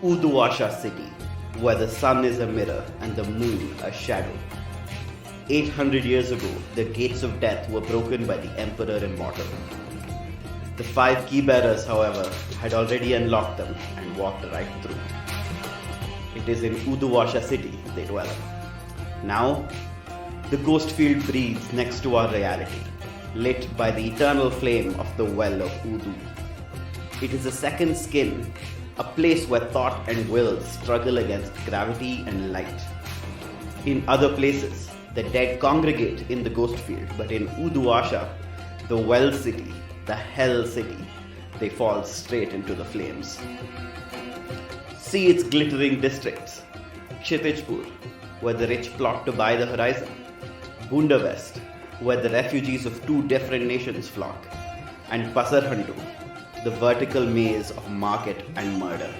Uduasha city, where the sun is a mirror and the moon a shadow. 800 years ago, the gates of death were broken by the Emperor Immortal. The 5 key-bearers, however, had already unlocked them and walked right through. It is in Uduasha city they dwell. Now, the ghost field breathes next to our reality, lit by the eternal flame of the well of Udu. It is a second skin, a place where thought and will struggle against gravity and light. In other places, the dead congregate in the ghost field, but in Uduasha, the well city, the hell city, they fall straight into the flames. See its glittering districts: Kshitijpur, where the rich plot to buy the horizon; Bunda West, where the refugees of 2 different nations flock; and Pasarhandu, the vertical maze of market and murder.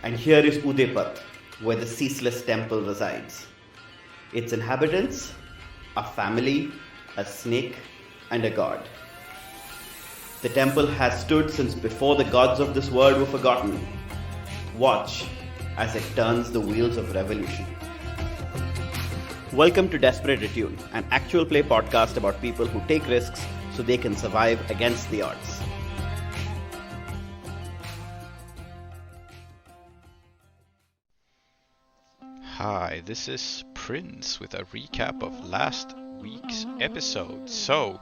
And here is Udepat, where the ceaseless temple resides. Its inhabitants, a family, a snake, and a god. The temple has stood since before the gods of this world were forgotten. Watch as it turns the wheels of revolution. Welcome to Desperate Attune, an actual play podcast about people who take risks so they can survive against the odds. Hi, this is Prince with a recap of last week's episode. So,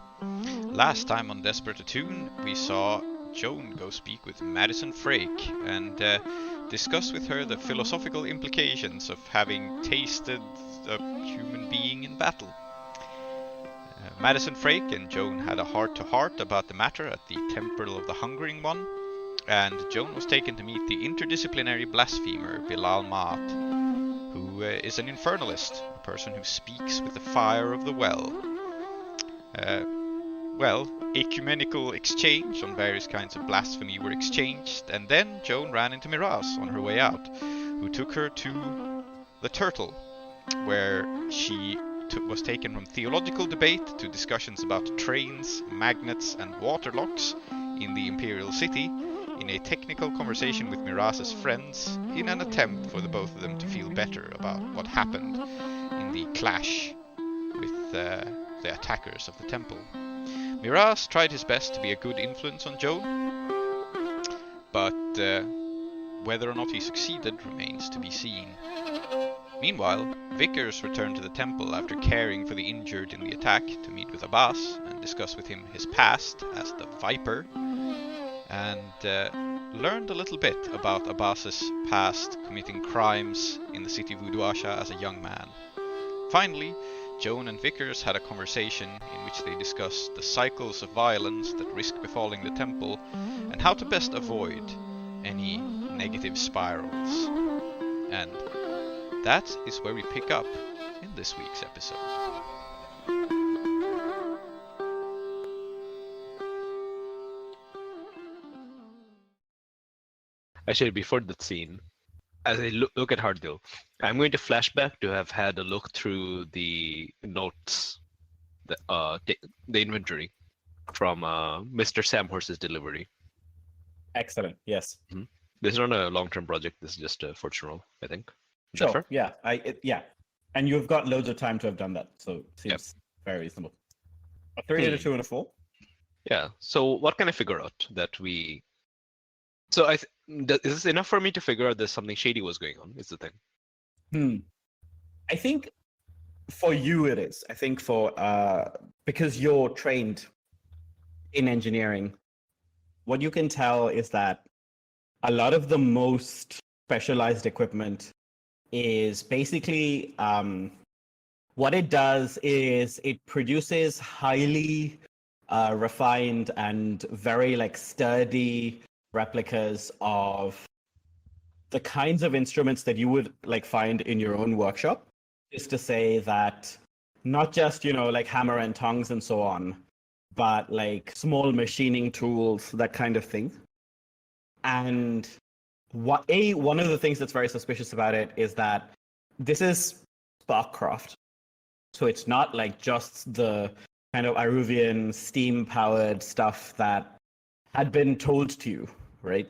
last time on Desperate Attune, we saw Joan go speak with Madison Frake and discuss with her the philosophical implications of having tasted a human being in battle. Madison Frake and Joan had a heart-to-heart about the matter at the Temple of the Hungering One, and Joan was taken to meet the interdisciplinary blasphemer Bilal Maat, who is an infernalist, a person who speaks with the fire of the well. Ecumenical exchange on various kinds of blasphemy were exchanged, and then Joan ran into Miraz on her way out, who took her to the Turtle, where she was taken from theological debate to discussions about trains, magnets, and water locks in the Imperial City, in a technical conversation with Miraz's friends, in an attempt for the both of them to feel better about what happened in the clash with the attackers of the temple. Miraz tried his best to be a good influence on Joan, but whether or not he succeeded remains to be seen. Meanwhile, Vickers returned to the temple after caring for the injured in the attack to meet with Abbas and discuss with him his past as the Viper, and learned a little bit about Abbas's past committing crimes in the city of Uduasha as a young man. Finally, Joan and Vickers had a conversation in which they discussed the cycles of violence that risk befalling the temple and how to best avoid any negative spirals. And that is where we pick up in this week's episode. Actually, before that scene, as I look at Hardil, I'm going to flashback to have had a look through the notes, the inventory from Mr. Sam Horse's delivery. Excellent. Yes. Mm-hmm. This is not a long-term project. This is just a fortune roll, I think. Is Sure. that fair? Yeah. And you've got loads of time to have done that, so it seems very reasonable. A 3 and a 2 and a 4. Yeah. So what can I figure out that we? So is this enough for me to figure out there's something shady was going on? Is the thing. I think for you it is. I think for because you're trained in engineering, what you can tell is that a lot of the most specialized equipment is basically what it does is it produces highly refined and very sturdy replicas of the kinds of instruments that you would find in your own workshop. Is to say that not just hammer and tongs and so on, but small machining tools, that kind of thing. And one of the things that's very suspicious about it is that this is Sparkcraft, so it's not just the kind of Iruvian steam-powered stuff that had been told to you, right?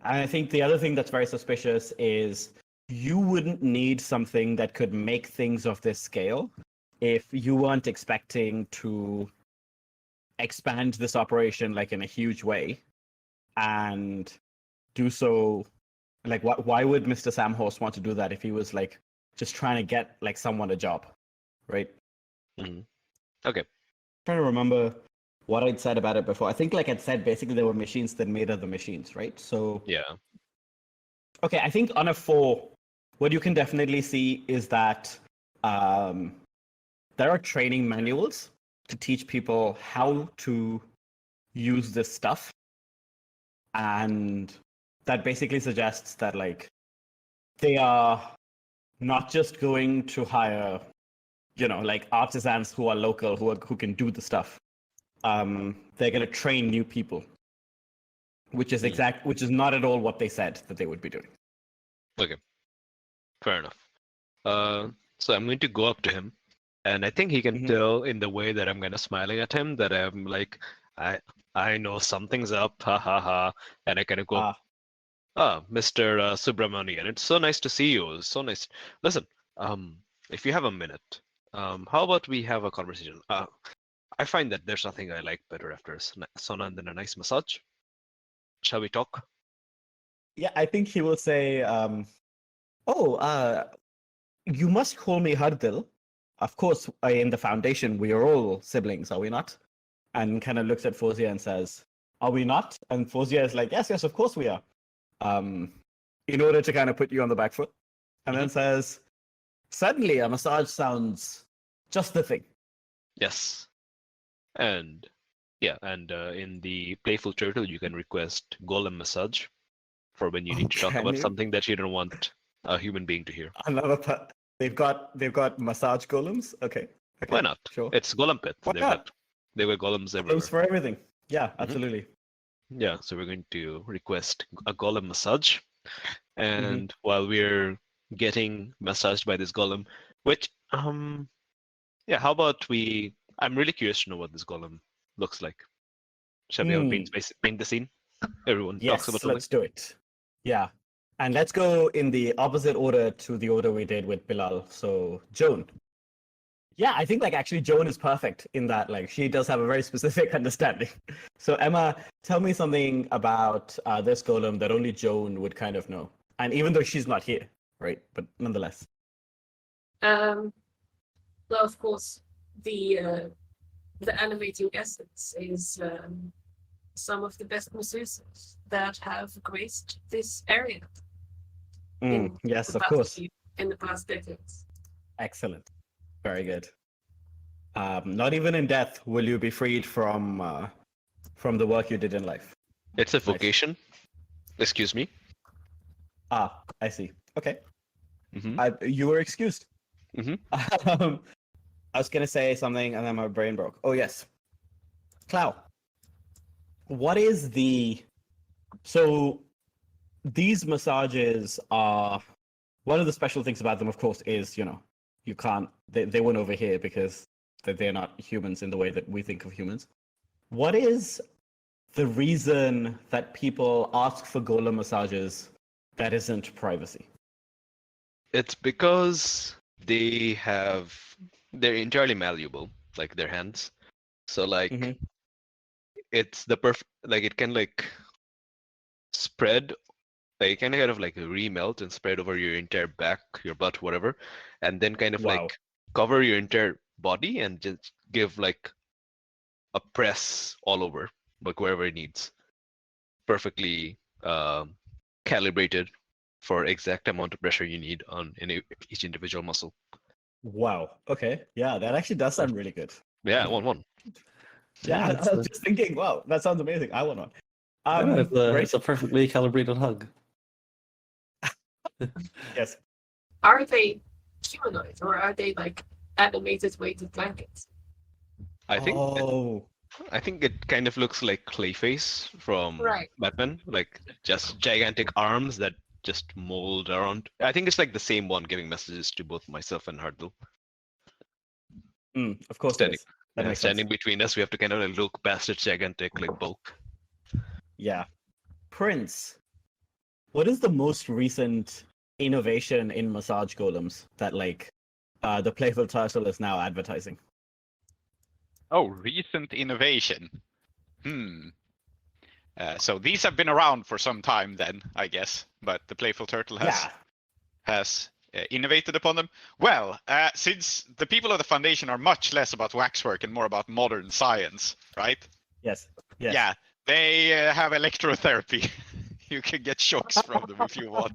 and I think the other thing that's very suspicious is you wouldn't need something that could make things of this scale if you weren't expecting to expand this operation like in a huge way and do so. Like, why would Mr. Samhorst want to do that if he was like just trying to get like someone a job, right? Okay. Trying to remember what I'd said about it before. I think like I'd said basically there were machines that made other machines, right? So Yeah. okay, I think on a 4, what you can definitely see is that there are training manuals to teach people how to use this stuff, and that basically suggests that like they are not just going to hire, like artisans who are local who can do the stuff. They're going to train new people, which is not at all what they said that they would be doing. Okay. Fair enough. So I'm going to go up to him, and I think he can tell in the way that I'm kind of smiling at him that I'm like, I know something's up, ha ha ha, and I kind of go, Mr. Subramanian, it's so nice to see you. It's so nice. Listen, if you have a minute, how about we have a conversation? I find that there's nothing I like better after a sauna than a nice massage. Shall we talk? Yeah, I think he will say, you must call me Hardil. Of course, in the Foundation, we are all siblings, are we not? And kind of looks at Fozia and says, are we not? And Fozia is like, yes, of course we are. In order to kind of put you on the back foot. And then says, suddenly a massage sounds just the thing. Yes. And yeah, and in the Playful Turtle, you can request Golem Massage for when you need to talk about something that you don't want a human being to hear. Another they've got massage golems. Okay. Why not? Sure. It's Golem Pit. Why not? They were golems everywhere. Golems for everything. Yeah, absolutely. Yeah, so we're going to request a golem massage, and while we're getting massaged by this golem, which yeah, how about I'm really curious to know what this golem looks like. Shall we have paint the scene? Everyone talks about something. Let's do it. Yeah, and let's go in the opposite order to the order we did with Bilal. So Joan. Yeah, I think like actually Joan is perfect in that like she does have a very specific understanding. So Emma, tell me something about this golem that only Joan would kind of know. And even though she's not here, right? But nonetheless. Well, of course, the animating essence is some of the best masseuses that have graced this area. Yes, of course. In the past decades. Excellent. Very good. Not even in death will you be freed from the work you did in life. It's a vocation. Excuse me. I see. Okay. You were excused. I was gonna say something and then my brain broke. Oh yes. Klow. What is so these massages are one of the special things about them, of course, is you can't they weren't over here because they're not humans in the way that we think of humans. What is the reason that people ask for golem massages that isn't privacy? It's because they're entirely malleable, like their hands. So like it's the perfect, like it can like spread, like it can kind of like remelt and spread over your entire back, your butt, whatever, and then kind of like cover your entire body and just give like a press all over, like wherever it needs. Perfectly calibrated for exact amount of pressure you need on each individual muscle. Wow. Okay. Yeah, that actually does sound really good. Yeah, one. Yeah, I was just thinking, wow, that sounds amazing. I want one. It's a perfectly calibrated hug. Yes. Are they humanoid or are they like animated weighted blankets? I think it kind of looks like Clayface from Batman, like just gigantic arms that just mold around. I think it's like the same one giving messages to both myself and Hardil. Of course, standing between us, we have to kind of like look past its gigantic like bulk. Yeah. Prince, what is the most recent innovation in massage golems that like the Playful Turtle is now advertising? Oh, recent innovation. So these have been around for some time then, I guess, but the Playful Turtle has innovated upon them. Well, since the people of the Foundation are much less about waxwork and more about modern science, right? Yes. Yeah, they have electrotherapy. You can get shocks from them if you want.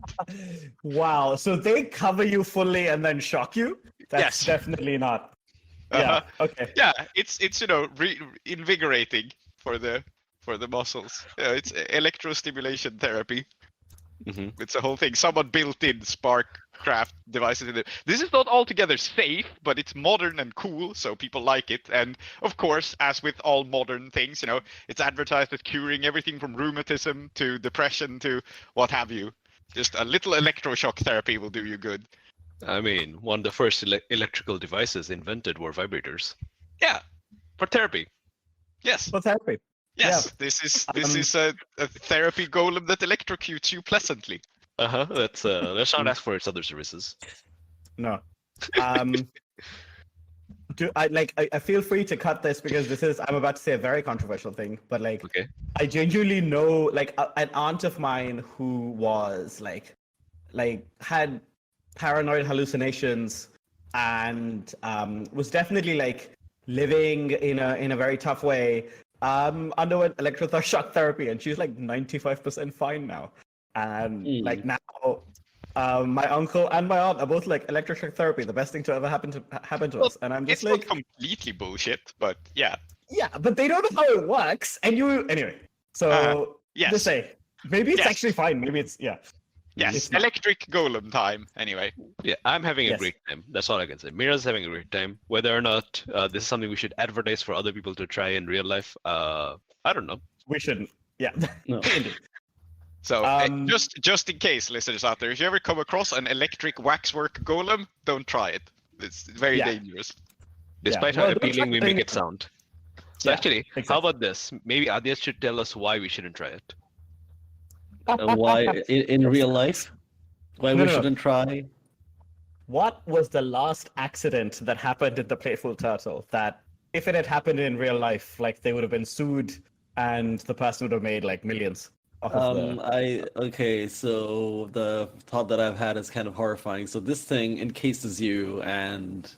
Wow, so they cover you fully and then shock you? That's Yes. definitely not. Yeah. Okay. Yeah, it's invigorating for the muscles. It's electrostimulation therapy. It's a whole thing. Someone built in Sparkcraft devices in it. This is not altogether safe, but it's modern and cool, so people like it. And of course, as with all modern things, it's advertised as curing everything from rheumatism to depression to what have you. Just a little electroshock therapy will do you good. I mean, one of the first electrical devices invented were vibrators. Yeah, For therapy. yes. For therapy. Yes, Yeah. this is a therapy golem that electrocutes you pleasantly. Let's not ask for its other services. No. I feel free to cut this because I'm about to say a very controversial thing, but like Okay. I genuinely know like an aunt of mine who was like had paranoid hallucinations and was definitely like living in a very tough way. Underwent electroshock therapy, and she's like 95% fine now. And like now, my uncle and my aunt are both like electroshock therapy, the best thing to ever happen to us. And I'm just It's like, not completely bullshit, but yeah. yeah, but they don't know how it works. And anyway. So yes. just say maybe it's Yes. actually fine. Maybe it's Yes, It's not. electric golem time. Anyway, Yeah, I'm having a Yes. great time. That's all I can say. Miraz is having a great time. Whether or not this is something we should advertise for other people to try in real life, I don't know. We shouldn't. Yeah. No. so Um, just in case, listeners out there, if you ever come across an electric waxwork golem, don't try it. It's very Yeah. dangerous. Despite Well, how don't appealing we try make it. it sound. So Yeah, actually, exactly. how about this? Maybe Aadiyat should tell us why we shouldn't try it. Why in real life? Why No, we no. shouldn't try? What was the last accident that happened in the Playful Turtle that, if it had happened in real life, like they would have been sued and the person would have made like millions off of Okay, so the thought that I've had is kind of horrifying. So this thing encases you, and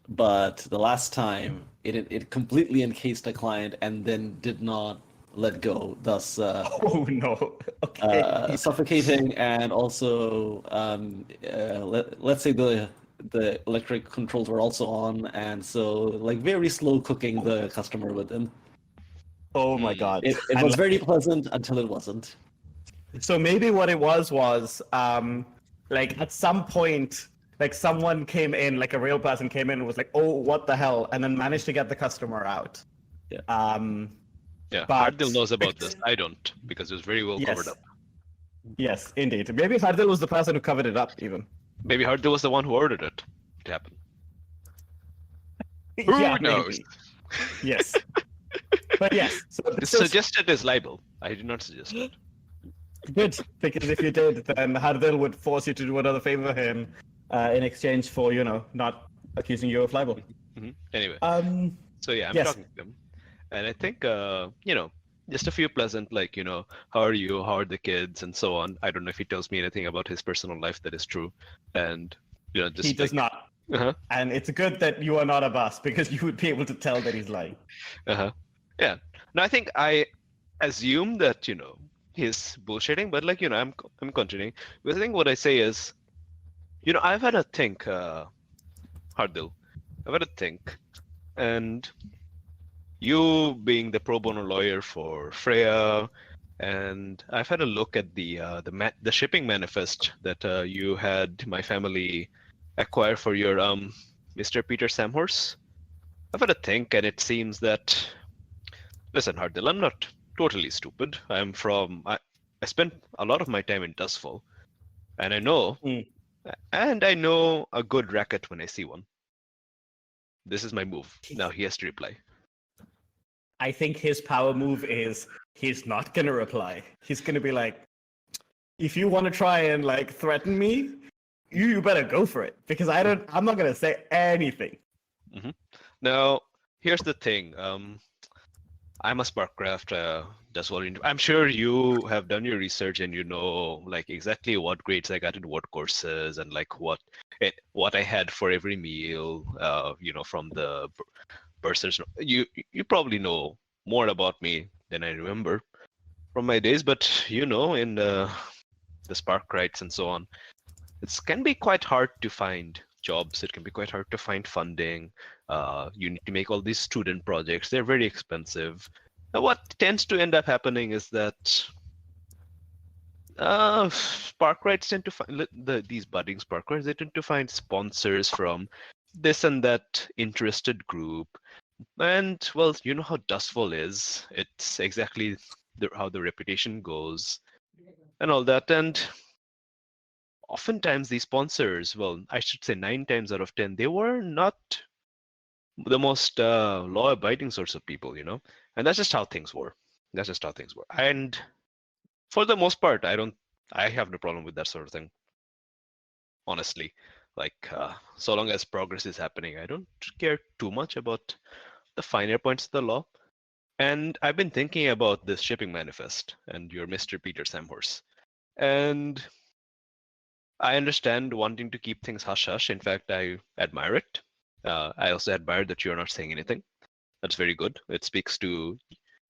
but the last time it completely encased a client and then did not let go, thus Oh no. Okay. suffocating, and also let's say the electric controls were also on, and so like very slow cooking the customer with them. Oh my god. It And was like- very pleasant until it wasn't. So maybe what it was like at some point, like someone came in, like a real person came in and was like, "Oh, what the hell?" and then managed to get the customer out. Yeah. Yeah, But- Hardil knows about this. I don't, because it was very well covered up. Yes, indeed. Maybe Hardil was the person who covered it up, even. Maybe Hardil was the one who ordered it to happen. Who Yeah, knows? maybe. Yes. But yes, so It's this is suggested as libel. I did not suggest it. good, because if you did, then Hardil would force you to do another favor for him in exchange for, not accusing you of libel. Anyway, so yeah, I'm yes. talking to him. And I think, just a few pleasant, like, how are you? How are the kids? And so on. I don't know if he tells me anything about his personal life that is true. And, just He does not. Uh-huh. And it's good that you are not a boss, because you would be able to tell that he's lying. Yeah. No, I think I assume that, he's bullshitting, but like, I'm continuing. But I think what I say is, I've had a think, Hardil. I've had a think. And you being the pro bono lawyer for Freya, and I've had a look at the shipping manifest that you had my family acquire for your Mr. Peter Samhorse. I've had a think, and it seems that, listen, Hardil, I'm not totally stupid. I spent a lot of my time in Dustfall, and I know a good racket when I see one. This is my move. Now he has to reply. I think his power move is he's not going to reply. He's going to be like, if you want to try and like threaten me, you better go for it because I'm not gonna say anything. Now, here's the thing. I'm a Sparkcraft I'm sure you have done your research and you know like exactly what grades I got in what courses and like what I had for every meal. From the bursars. You probably know more about me than I remember from my days, but in the Sparkrites and so on, it can be quite hard to find jobs. It can be quite hard to find funding. You need to make all these student projects. They're very expensive. Now, what tends to end up happening is that Sparkrites tend to find these budding Sparkrites. They tend to find sponsors from this and that interested group. And well, you know how Dustfall is. It's exactly how the reputation goes and all that. And oftentimes these sponsors, well, I should say 9 times out of 10, they were not the most law-abiding sorts of people, and that's just how things were. And for the most part, I have no problem with that sort of thing. Honestly, like so long as progress is happening, I don't care too much about the finer points of the law. And I've been thinking about this shipping manifest and your Mr. Peter Samhorse. And I understand wanting to keep things hush-hush. In fact, I admire it. I also admire that you're not saying anything. That's very good. It speaks to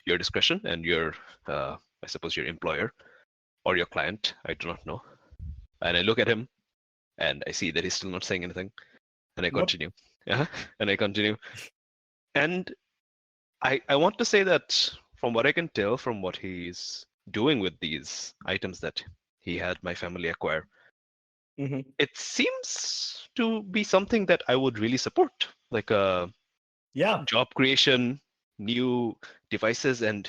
your discretion and your, I suppose, your employer or your client. I do not know. And I look at him and I see that he's still not saying anything. And I continue. Yeah, and I continue. And I want to say that from what I can tell from what he's doing with these items that he had my family acquire, it seems to be something that I would really support, like job creation, new devices, and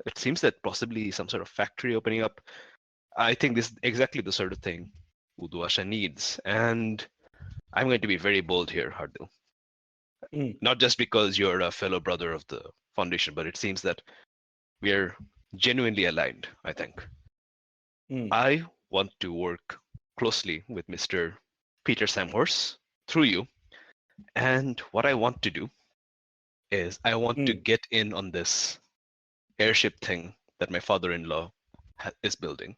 it seems that possibly some sort of factory opening up. I think this is exactly the sort of thing Uduasha needs, and I'm going to be very bold here, Hardil. Not just because you're a fellow brother of the foundation, but it seems that we're genuinely aligned, I think. I want to work closely with Mr. Peter Samhorse through you. And what I want to do is I want to get in on this airship thing that my father-in-law is building.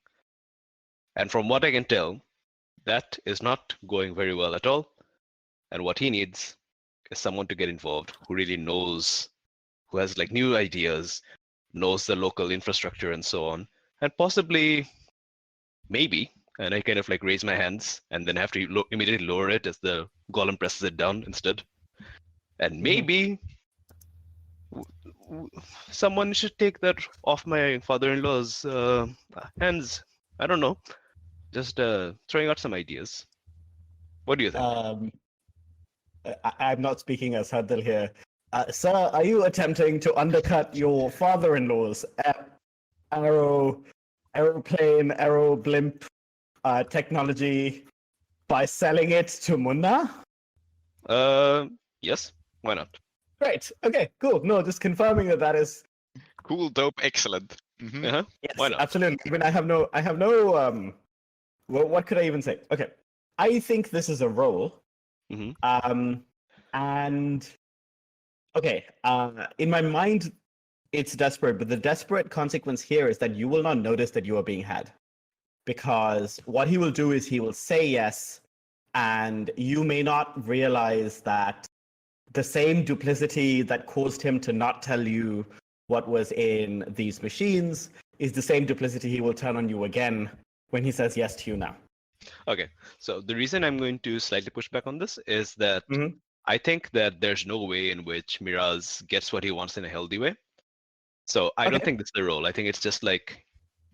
And from what I can tell, that is not going very well at all. And what he needs is someone to get involved who really knows, who has like new ideas, knows the local infrastructure and so on, and possibly, maybe, and I kind of like raise my hands and then have to immediately lower it as the golem presses it down instead. And maybe someone should take that off my father-in-law's hands. I don't know. Just throwing out some ideas. What do you think? I'm not speaking as Hardil here. Sir, are you attempting to undercut your father-in-law's aeroplane, aero blimp technology by selling it to Munna? Yes. Why not? Great. Okay. Cool. No, just confirming that is Cool, dope, excellent. Uh-huh. yes, Why not? absolutely. I mean, I have no. Well, what could I even say? Okay, I think this is a role. And okay, in my mind, it's desperate, but the desperate consequence here is that you will not notice that you are being had, because what he will do is he will say yes, and you may not realize that the same duplicity that caused him to not tell you what was in these machines is the same duplicity he will turn on you again when he says yes to you now. Okay, so the reason I'm going to slightly push back on this is that I think that there's no way in which Miraz gets what he wants in a healthy way. So I don't think this is the role. I think it's just like,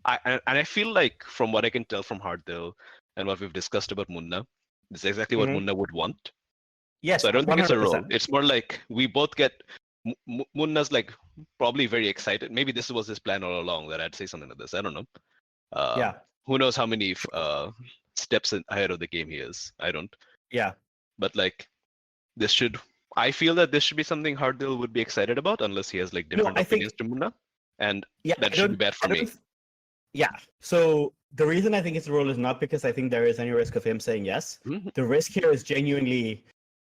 I feel like from what I can tell from Hardil and what we've discussed about Munna, this is exactly what Munna would want. Yes, so I don't think it's a 100%. role. It's more like we both get, Munna's like probably very excited. Maybe this was his plan all along that I'd say something like this. I don't know. Yeah. Who knows how many steps ahead of the game he is. I don't. Yeah. But like, I feel that this should be something Hardil would be excited about, unless he has like different opinions to Munna, and that should be bad for me. Yeah. So the reason I think it's a roll is not because I think there is any risk of him saying yes. Mhm. The risk here is genuinely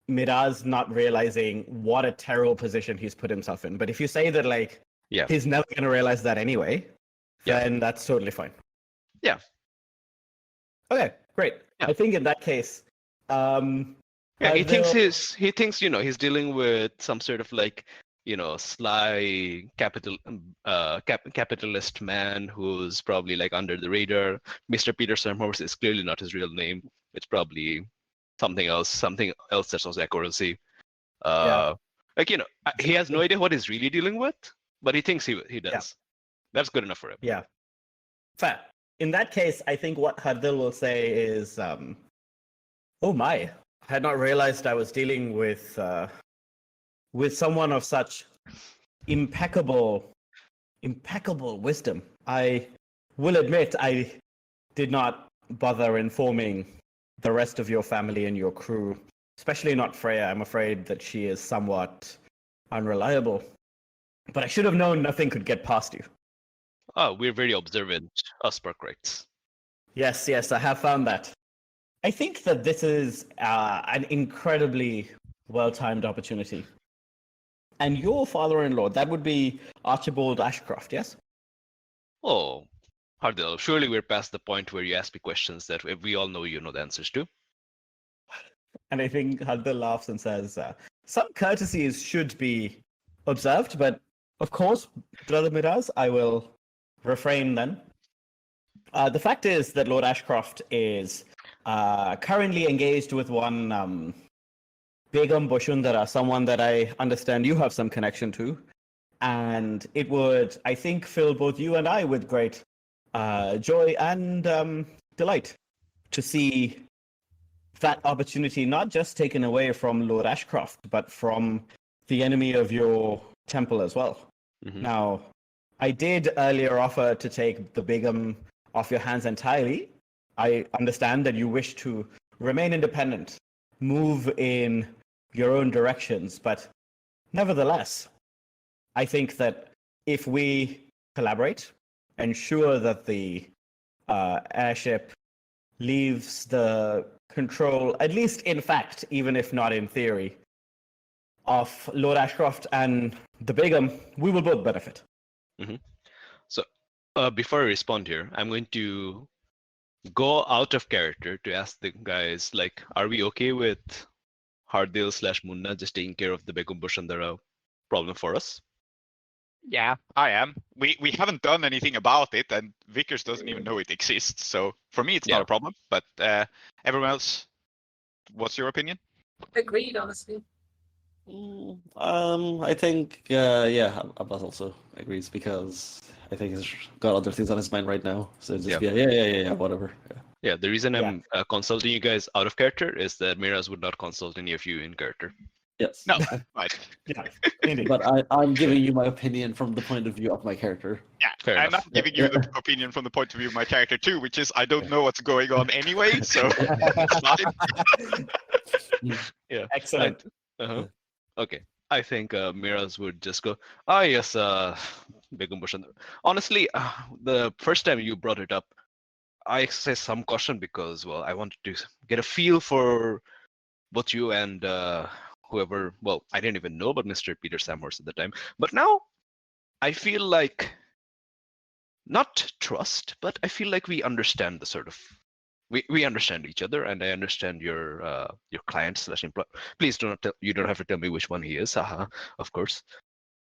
Miraz not realizing what a terrible position he's put himself in. But if you say that like Yeah. he's never going to realize that anyway, Yeah. then that's totally fine. Yeah. Okay, great. Yeah. I think in that case, Yeah, he Harville- thinks he's dealing with some sort of like sly capitalist man who's probably like under the radar. Mr. Peter Samhorse is clearly not his real name. It's probably something else that sounds like currency. Like he has no idea what he's really dealing with, but he thinks he does. Yeah. That's good enough for him. Yeah. Fair. In that case, I think what Hardil will say is, "Oh my! I had not realized I was dealing with someone of such impeccable wisdom. I will admit I did not bother informing the rest of your family and your crew, especially not Freya. I'm afraid that she is somewhat unreliable. But I should have known nothing could get past you." Oh, we're very observant, us Sparkrites. Yes, I have found that. I think that this is an incredibly well-timed opportunity. And your father-in-law, that would be Archibald Ashcroft, yes? Oh, Hardil, surely we're past the point where you ask me questions that we all know you know the answers to. And I think Hardil laughs and says, some courtesies should be observed, but of course, Brother Miraz, I will refrain then. The fact is that Lord Ashcroft is currently engaged with one Begum Boshundara, someone that I understand you have some connection to. And it would, I think, fill both you and I with great joy and delight to see that opportunity not just taken away from Lord Ashcroft, but from the enemy of your temple as well. Mhm. Now, I did earlier offer to take the Begum off your hands entirely. I understand that you wish to remain independent, move in your own directions, but nevertheless, I think that if we collaborate, ensure that the airship leaves the control, at least in fact, even if not in theory, of Lord Ashcroft and the Begum, we will both benefit. So, before I respond here, I'm going to go out of character to ask the guys, like, are we okay with Hardil / Munna just taking care of the Begum Bushandara problem for us? Yeah, I am. We haven't done anything about it, and Vickers doesn't even know it exists. So for me, it's not Yeah. a problem. But everyone else, what's your opinion? Agreed, honestly. I think, yeah, Abbas also agrees because I think he's got other things on his mind right now. So just Yeah. yeah, whatever. Yeah. Yeah, the reason Yeah. I'm consulting you guys out of character is that Miraz would not consult any of you in character. Yes. No, right. Yeah, indeed. But I'm giving you my opinion from the point of view of my character. Yeah, Fair and enough. I'm giving you the opinion from the point of view of my character too, which is I don't know what's going on anyway, so it's fine. Yeah. Excellent. Uh-huh. Okay. I think Miraz would just go, yes, Begum Bushandara. Honestly, the first time you brought it up, I exercised some caution because, well, I wanted to get a feel for both you and whoever, well, I didn't even know about Mr. Peter Samhorse at the time. But now I feel like, not trust, but I feel like we understand the sort of, we understand each other, and I understand your client / employer. Please do not you don't have to tell me which one he is, of course.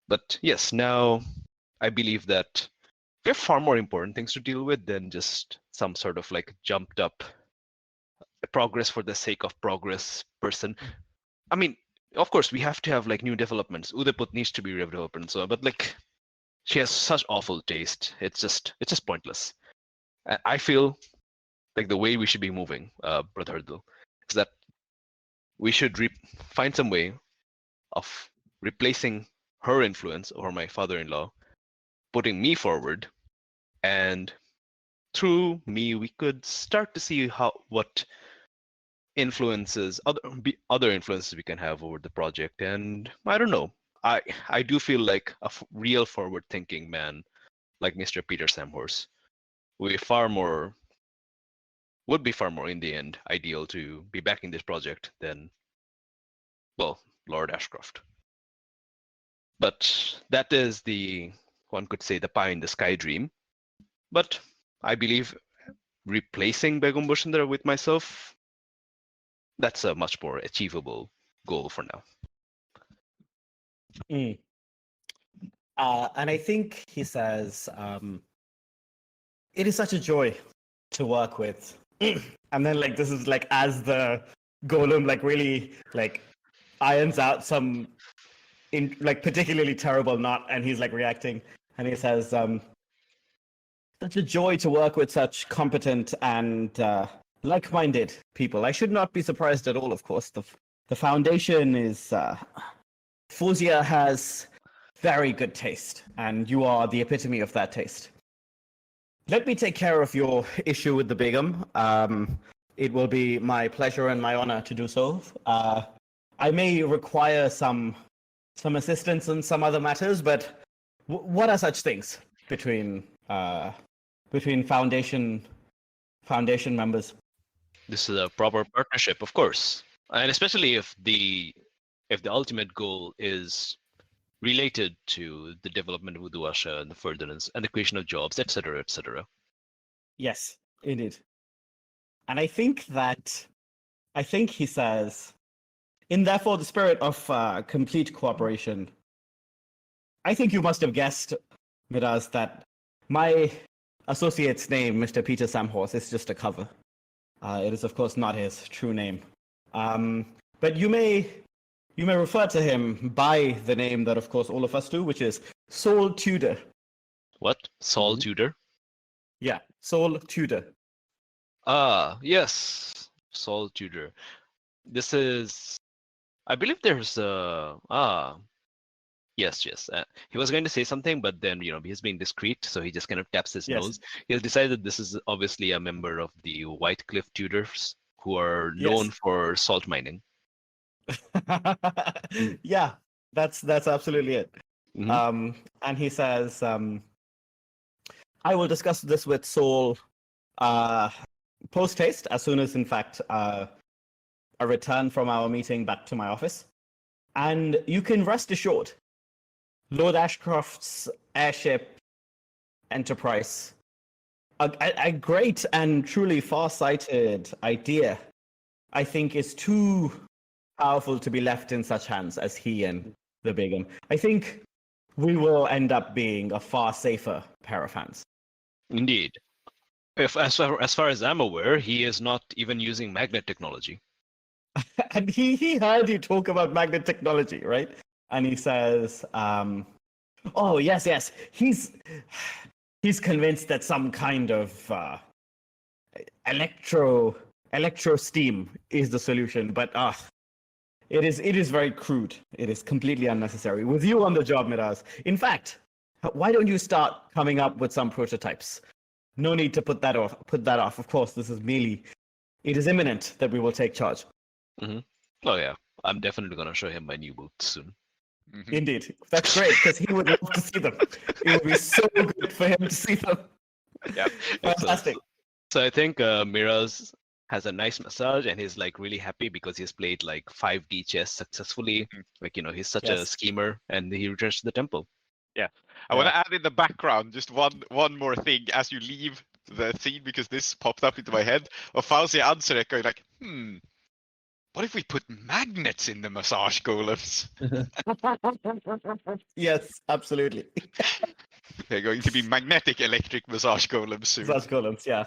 But yes, now I believe that we have far more important things to deal with than just some sort of like jumped up progress for the sake of progress person. I mean, of course, we have to have like new developments. Udaput needs to be redeveloped and so on, but like she has such awful taste. It's just pointless. And I feel like the way we should be moving, Brother Hardil, is that we should find some way of replacing her influence over my father-in-law, putting me forward, and through me we could start to see what influences, other influences we can have over the project. And I don't know, I do feel like a real forward-thinking man like Mr. Peter Samhorse would be far more in the end ideal to be backing this project than, well, Lord Ashcroft. But that is one could say, the pie in the sky dream. But I believe replacing Begum Bhushandar with myself, that's a much more achievable goal for now. And I think he says, it is such a joy to work with. And then like this is like as the golem like really like irons out some like particularly terrible knot, and he's like reacting, and he says, such a joy to work with such competent and like-minded people. I should not be surprised at all, of course. The foundation is Fuzia has very good taste, and you are the epitome of that taste. Let me take care of your issue with the Begum. It will be my pleasure and my honor to do so. I may require some assistance in some other matters, but what are such things between foundation members? This is a proper partnership, of course, and especially if the ultimate goal is related to the development of Uduasha and the furtherance and the creation of jobs, etc., etc. Yes, indeed. And I think he says, in therefore the spirit of complete cooperation, I think you must have guessed, Miraz, that my associate's name, Mr. Peter Samhorse, is just a cover. It is, of course, not his true name. But you may refer to him by the name that, of course, all of us do, which is Saul Tudor. What? Saul Tudor? Yeah, Saul Tudor. Ah, yes, Saul Tudor. This is, I believe there's yes. He was going to say something, but then, he's being discreet, so he just kind of taps his nose. He has decided this is obviously a member of the Whitecliff Tudors, who are known for salt mining. Yeah, that's absolutely it. Mhm. And he says, I will discuss this with Saul post haste, as soon as, in fact, a return from our meeting back to my office. And you can rest assured, Lord Ashcroft's airship enterprise, a great and truly far-sighted idea, I think, is too powerful to be left in such hands as he and the Begum. I think we will end up being a far safer pair of hands. Indeed. As far as I'm aware, he is not even using magnet technology. And he heard you talk about magnet technology, right? And he says, oh, yes. He's convinced that some kind of electro steam is the solution, but it is very crude. It is completely unnecessary. With you on the job, Miraz. In fact, why don't you start coming up with some prototypes? No need to put that off. Of course, it is imminent that we will take charge. Mm-hmm. Oh yeah, I'm definitely gonna show him my new boots soon. Mhm. Indeed, that's great, because he would love to see them. It would be so good for him to see them. Yeah, Fantastic. So I think Miraz has a nice massage, and he's like really happy because he's played like 5D chess successfully. Like, he's such a schemer, and he returns to the temple. I want to add in the background just one more thing as you leave the scene, because this popped up into my head of Fauzi Ansarek going like, what if we put magnets in the massage golems? Yes, absolutely. They're going to be magnetic electric massage golems soon. Such columns, yeah.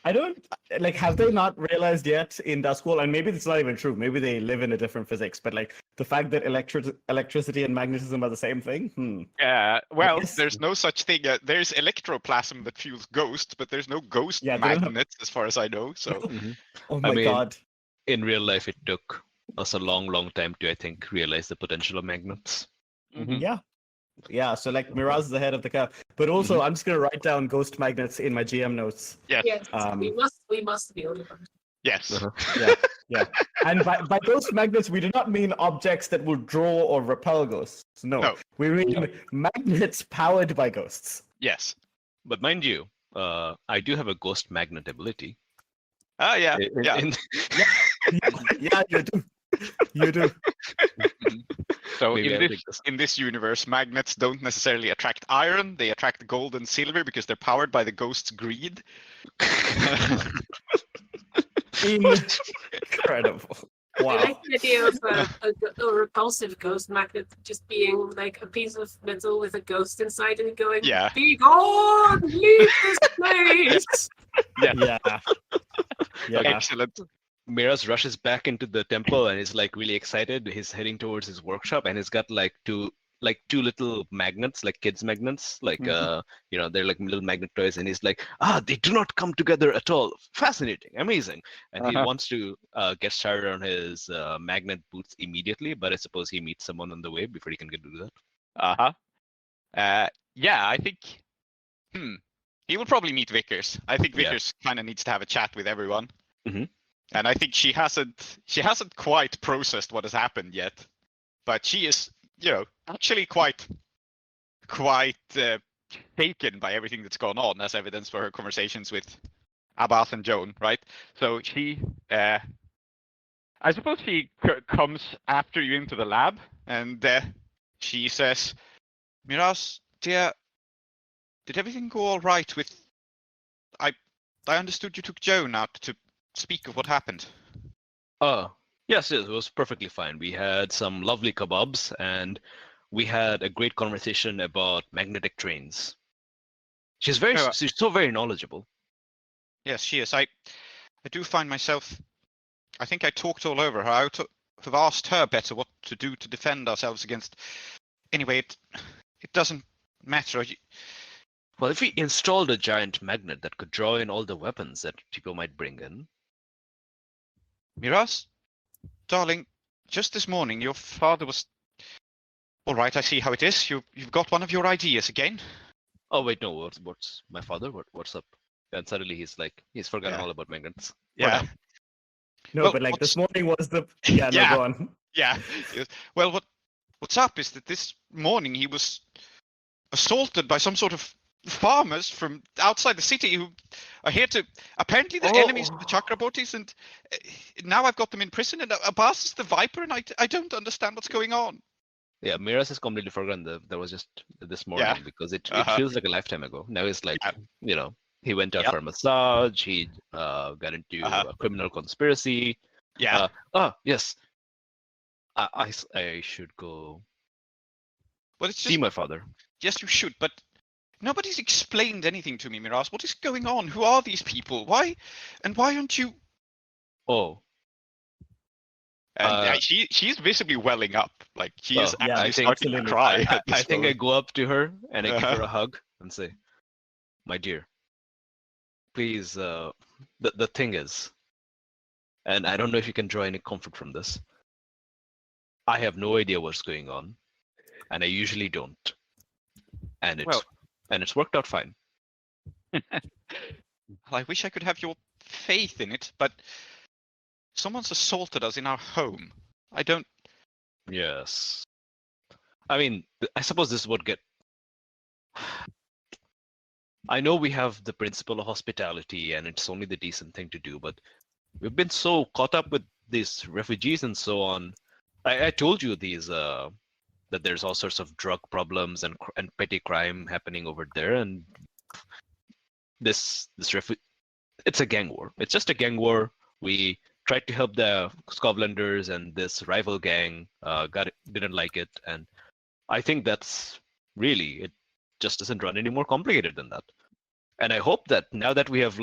I don't have they not realized yet in Duskwall, and maybe it's not even true. Maybe they live in a different physics, but like the fact that electricity and magnetism are the same thing. Yeah, well, Yes. there's no such thing. There's electroplasm that fuels ghosts, but there's no ghost Yeah, they don't have- magnets as far as I know. So Oh my mean- god. In real life, it took us a long time to, I think, realize the potential of magnets. Yeah. So like Miraz is ahead of the curve, but also I'm just gonna write down ghost magnets in my GM notes. yes, Yes, we must be able to. yes. Uh-huh. Yeah. And by ghost magnets, we do not mean objects that will draw or repel ghosts. No. No. We mean magnets powered by ghosts. Yes. But mind you, I do have a ghost magnet ability. Ah, yeah, In- yeah. in- Yeah, you do. You do. So Maybe I'll in take this. this universe, magnets don't necessarily attract iron; they attract gold and silver because they're powered by the ghost's greed. Incredible. I Wow. like the idea of a repulsive ghost magnet just being like a piece of metal with a ghost inside and going, Yeah. "Be gone! Leave this place!" Yeah. Yeah. Excellent. Miraz rushes back into the temple and is like really excited. He's heading towards his workshop and he's got like two little magnets, like kids magnets, like they're like little magnet toys, and he's like, they do not come together at all. Fascinating, amazing. And he wants to get started on his magnet boots immediately, but I suppose he meets someone on the way before he can get to do that. Yeah, I think. He will probably meet Vickers. I think Yeah. Vickers kind of needs to have a chat with everyone. Mhm. And I think she hasn't quite processed what has happened yet, but she is, actually quite taken by everything that's gone on, as evidenced by her conversations with Abbas and Joan, right? So she, I suppose she comes after you into the lab, and she says, "Miraz, dear, did everything go all right with? I understood you took Joan out to speak of what happened." Yes, it was perfectly fine. We had some lovely kebabs and we had a great conversation about magnetic trains. She's so very knowledgeable. Yes, she is. I do find myself. I think I talked all over her. I ought to have asked her better what to do to defend ourselves against. Anyway, it doesn't matter. Well, if we installed a giant magnet that could draw in all the weapons that people might bring in. Miraz, darling, just this morning your father was. All right, I see how it is. You've got one of your ideas again. Oh wait, no. What's my father? What's up? And suddenly he's forgotten all about magnets. Yeah. No, Well, but like this what's- morning was the no, Yeah. go on. Yeah. Yes. Well, what's up is that this morning he was assaulted by some sort of farmers from outside the city who are here to. Apparently, they're enemies of the Chakrabortis, and now I've got them in prison. And Abbas is the Viper, and I don't understand what's going on. Yeah, Miraz has completely forgotten that was just this morning Yeah. because it Uh-huh. feels like a lifetime ago. Now it's like Yeah. he went out Yep. for a massage. He got into a criminal conspiracy. Yeah. Yes. I should go Well, it's see just my father. yes, you should, but nobody's explained anything to me, Miraz. What is going on? Who are these people? Why aren't you? Oh, And she's visibly welling up, like she is Well, actually I think starting to absolutely. cry. I at this think I moment. go up to her and I give Uh-huh. her a hug and say, "My dear, please. The thing is, and I don't know if you can draw any comfort from this. I have no idea what's going on, and I usually don't. And it's worked out fine. I wish I could have your faith in it, but someone's assaulted us in our home. I don't. Yes. I mean, I suppose this would get. I know we have the principle of hospitality, and it's only the decent thing to do, but we've been so caught up with these refugees and so on. I told you that there's all sorts of drug problems and petty crime happening over there, and it's a gang war. It's just a gang war. We tried to help the Scotlanders, and this rival gang didn't like it, and I think that's really it. Just doesn't run any more complicated than that. And I hope that now that we have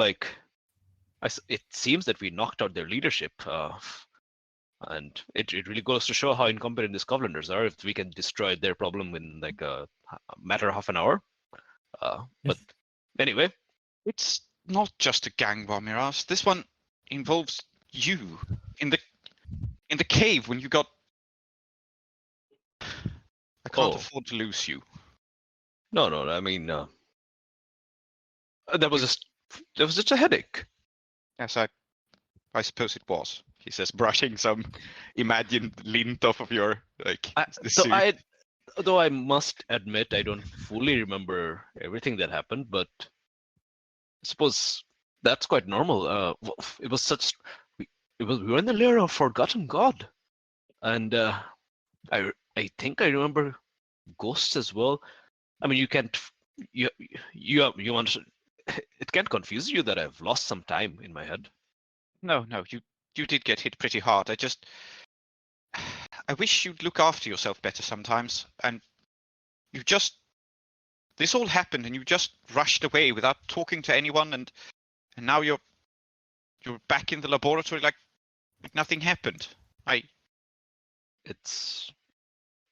it seems that we knocked out their leadership, and it really goes to show how incompetent the Scotlanders are if we can destroy their problem in like a matter of half an hour. But anyway, It's not just a gang war, Miraz. This one involves you in the cave when you got. I can't Oh. afford to lose you. no, I mean, that was just a headache. Yes, I suppose it was. He says, brushing some imagined lint off of your the suit. Though I must admit, I don't fully remember everything that happened, but suppose that's quite normal. It was such. We were in the lair of forgotten god, and I think I remember ghosts as well. I mean, you can't. You understand. It can't confuse you that I've lost some time in my head. No, you did get hit pretty hard. I wish you'd look after yourself better sometimes. And this all happened, and you just rushed away without talking to anyone, and now you're back in the laboratory like nothing happened.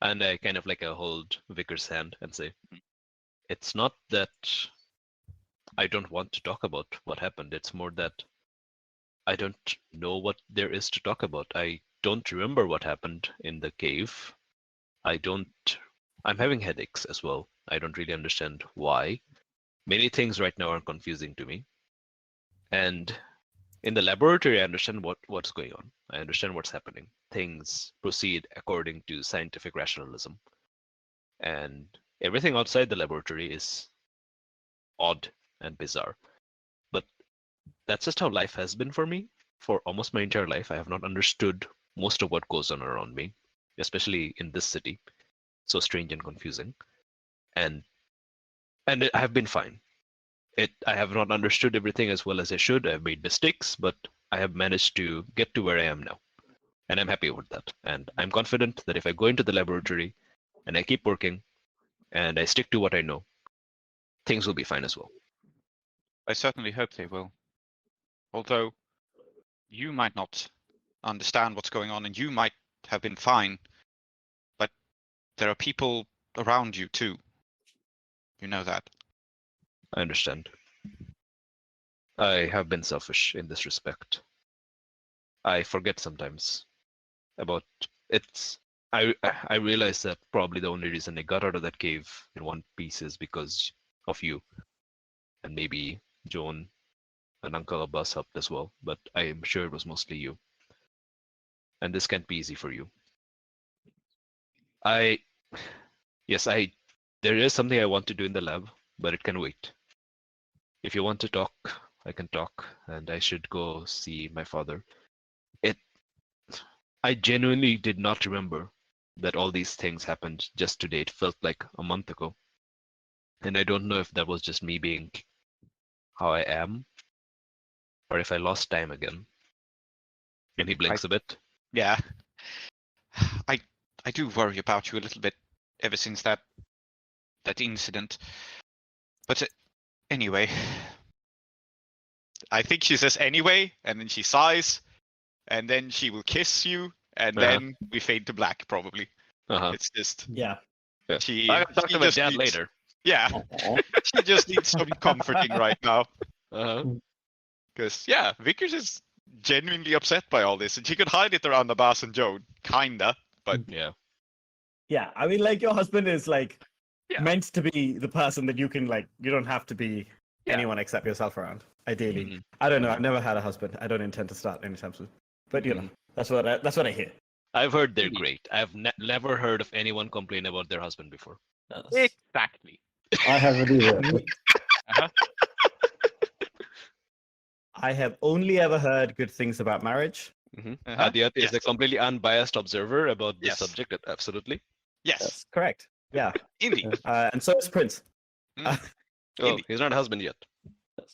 And I kind of like hold Vickers' hand and say, it's not that I don't want to talk about what happened. It's more that I don't know what there is to talk about. I don't remember what happened in the cave. I'm having headaches as well. I don't really understand why. Many things right now are confusing to me. And in the laboratory, I understand what's going on. I understand what's happening. Things proceed according to scientific rationalism. And everything outside the laboratory is odd and bizarre. But that's just how life has been for me. For almost my entire life, I have not understood most of what goes on around me, especially in this city. So strange and confusing. And I have been fine. I have not understood everything as well as I should. I've made mistakes, but I have managed to get to where I am now. And I'm happy with that. And I'm confident that if I go into the laboratory and I keep working and I stick to what I know, things will be fine as well. I certainly hope they will. Although you might not understand what's going on, and you might have been fine, but there are people around you too. You know that. I understand. I have been selfish in this respect. I forget sometimes about it. I realize that probably the only reason I got out of that cave in one piece is because of you. And maybe Joan and Uncle Abbas helped as well, but I am sure it was mostly you. And this can't be easy for you. There is something I want to do in the lab, but it can wait. If you want to talk, I can talk, and I should go see my father. I genuinely did not remember that all these things happened just today. It felt like a month ago. And I don't know if that was just me being how I am, or if I lost time again. And he blinks a bit. Yeah. I do worry about you a little bit ever since that incident. But anyway, I think she says anyway, and then she sighs, and then she will kiss you, and then we fade to black probably. It's just Yeah. I'll she talk to my just dad needs- later. Yeah, she just needs some comforting right now. Because Vickers is genuinely upset by all this, and she could hide it around Abbas and Joan, kinda, but Yeah. Yeah, I mean, like, your husband is like Yeah. meant to be the person that you can you don't have to be Yeah. anyone except yourself around. Ideally, Mhm. I don't know. I've never had a husband. I don't intend to start anytime soon. But you know, that's what I hear. I've heard they're great. I've never heard of anyone complain about their husband before. Yes. exactly. I haven't either. I have only ever heard good things about marriage. Aadiyat is a Yes. completely unbiased observer about this Yes. subject. Absolutely. Yes, Correct. Yeah, indeed. and so is Prince. Mm. Oh, Indeed. he's not a husband yet.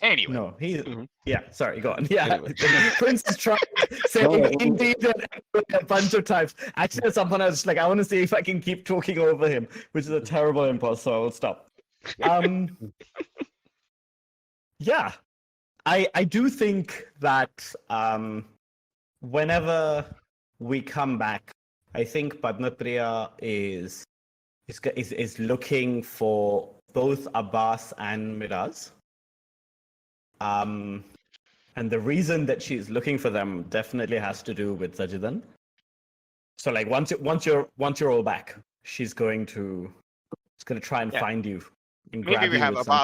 Anyway, No, he's Mhm. yeah. Sorry, go on. Yeah, Anyway. Prince is trying saying indeed a bunch of times. Actually, at some point I was like, I want to see if I can keep talking over him, which is a terrible impulse. So I will stop. Yeah, I do think that whenever we come back, I think Padmapriya is looking for both Abbas and Miraz. And the reason that she's looking for them definitely has to do with Zajjidan. So like once you're all back, she's going to try and Yeah. find you and maybe grab we you have with some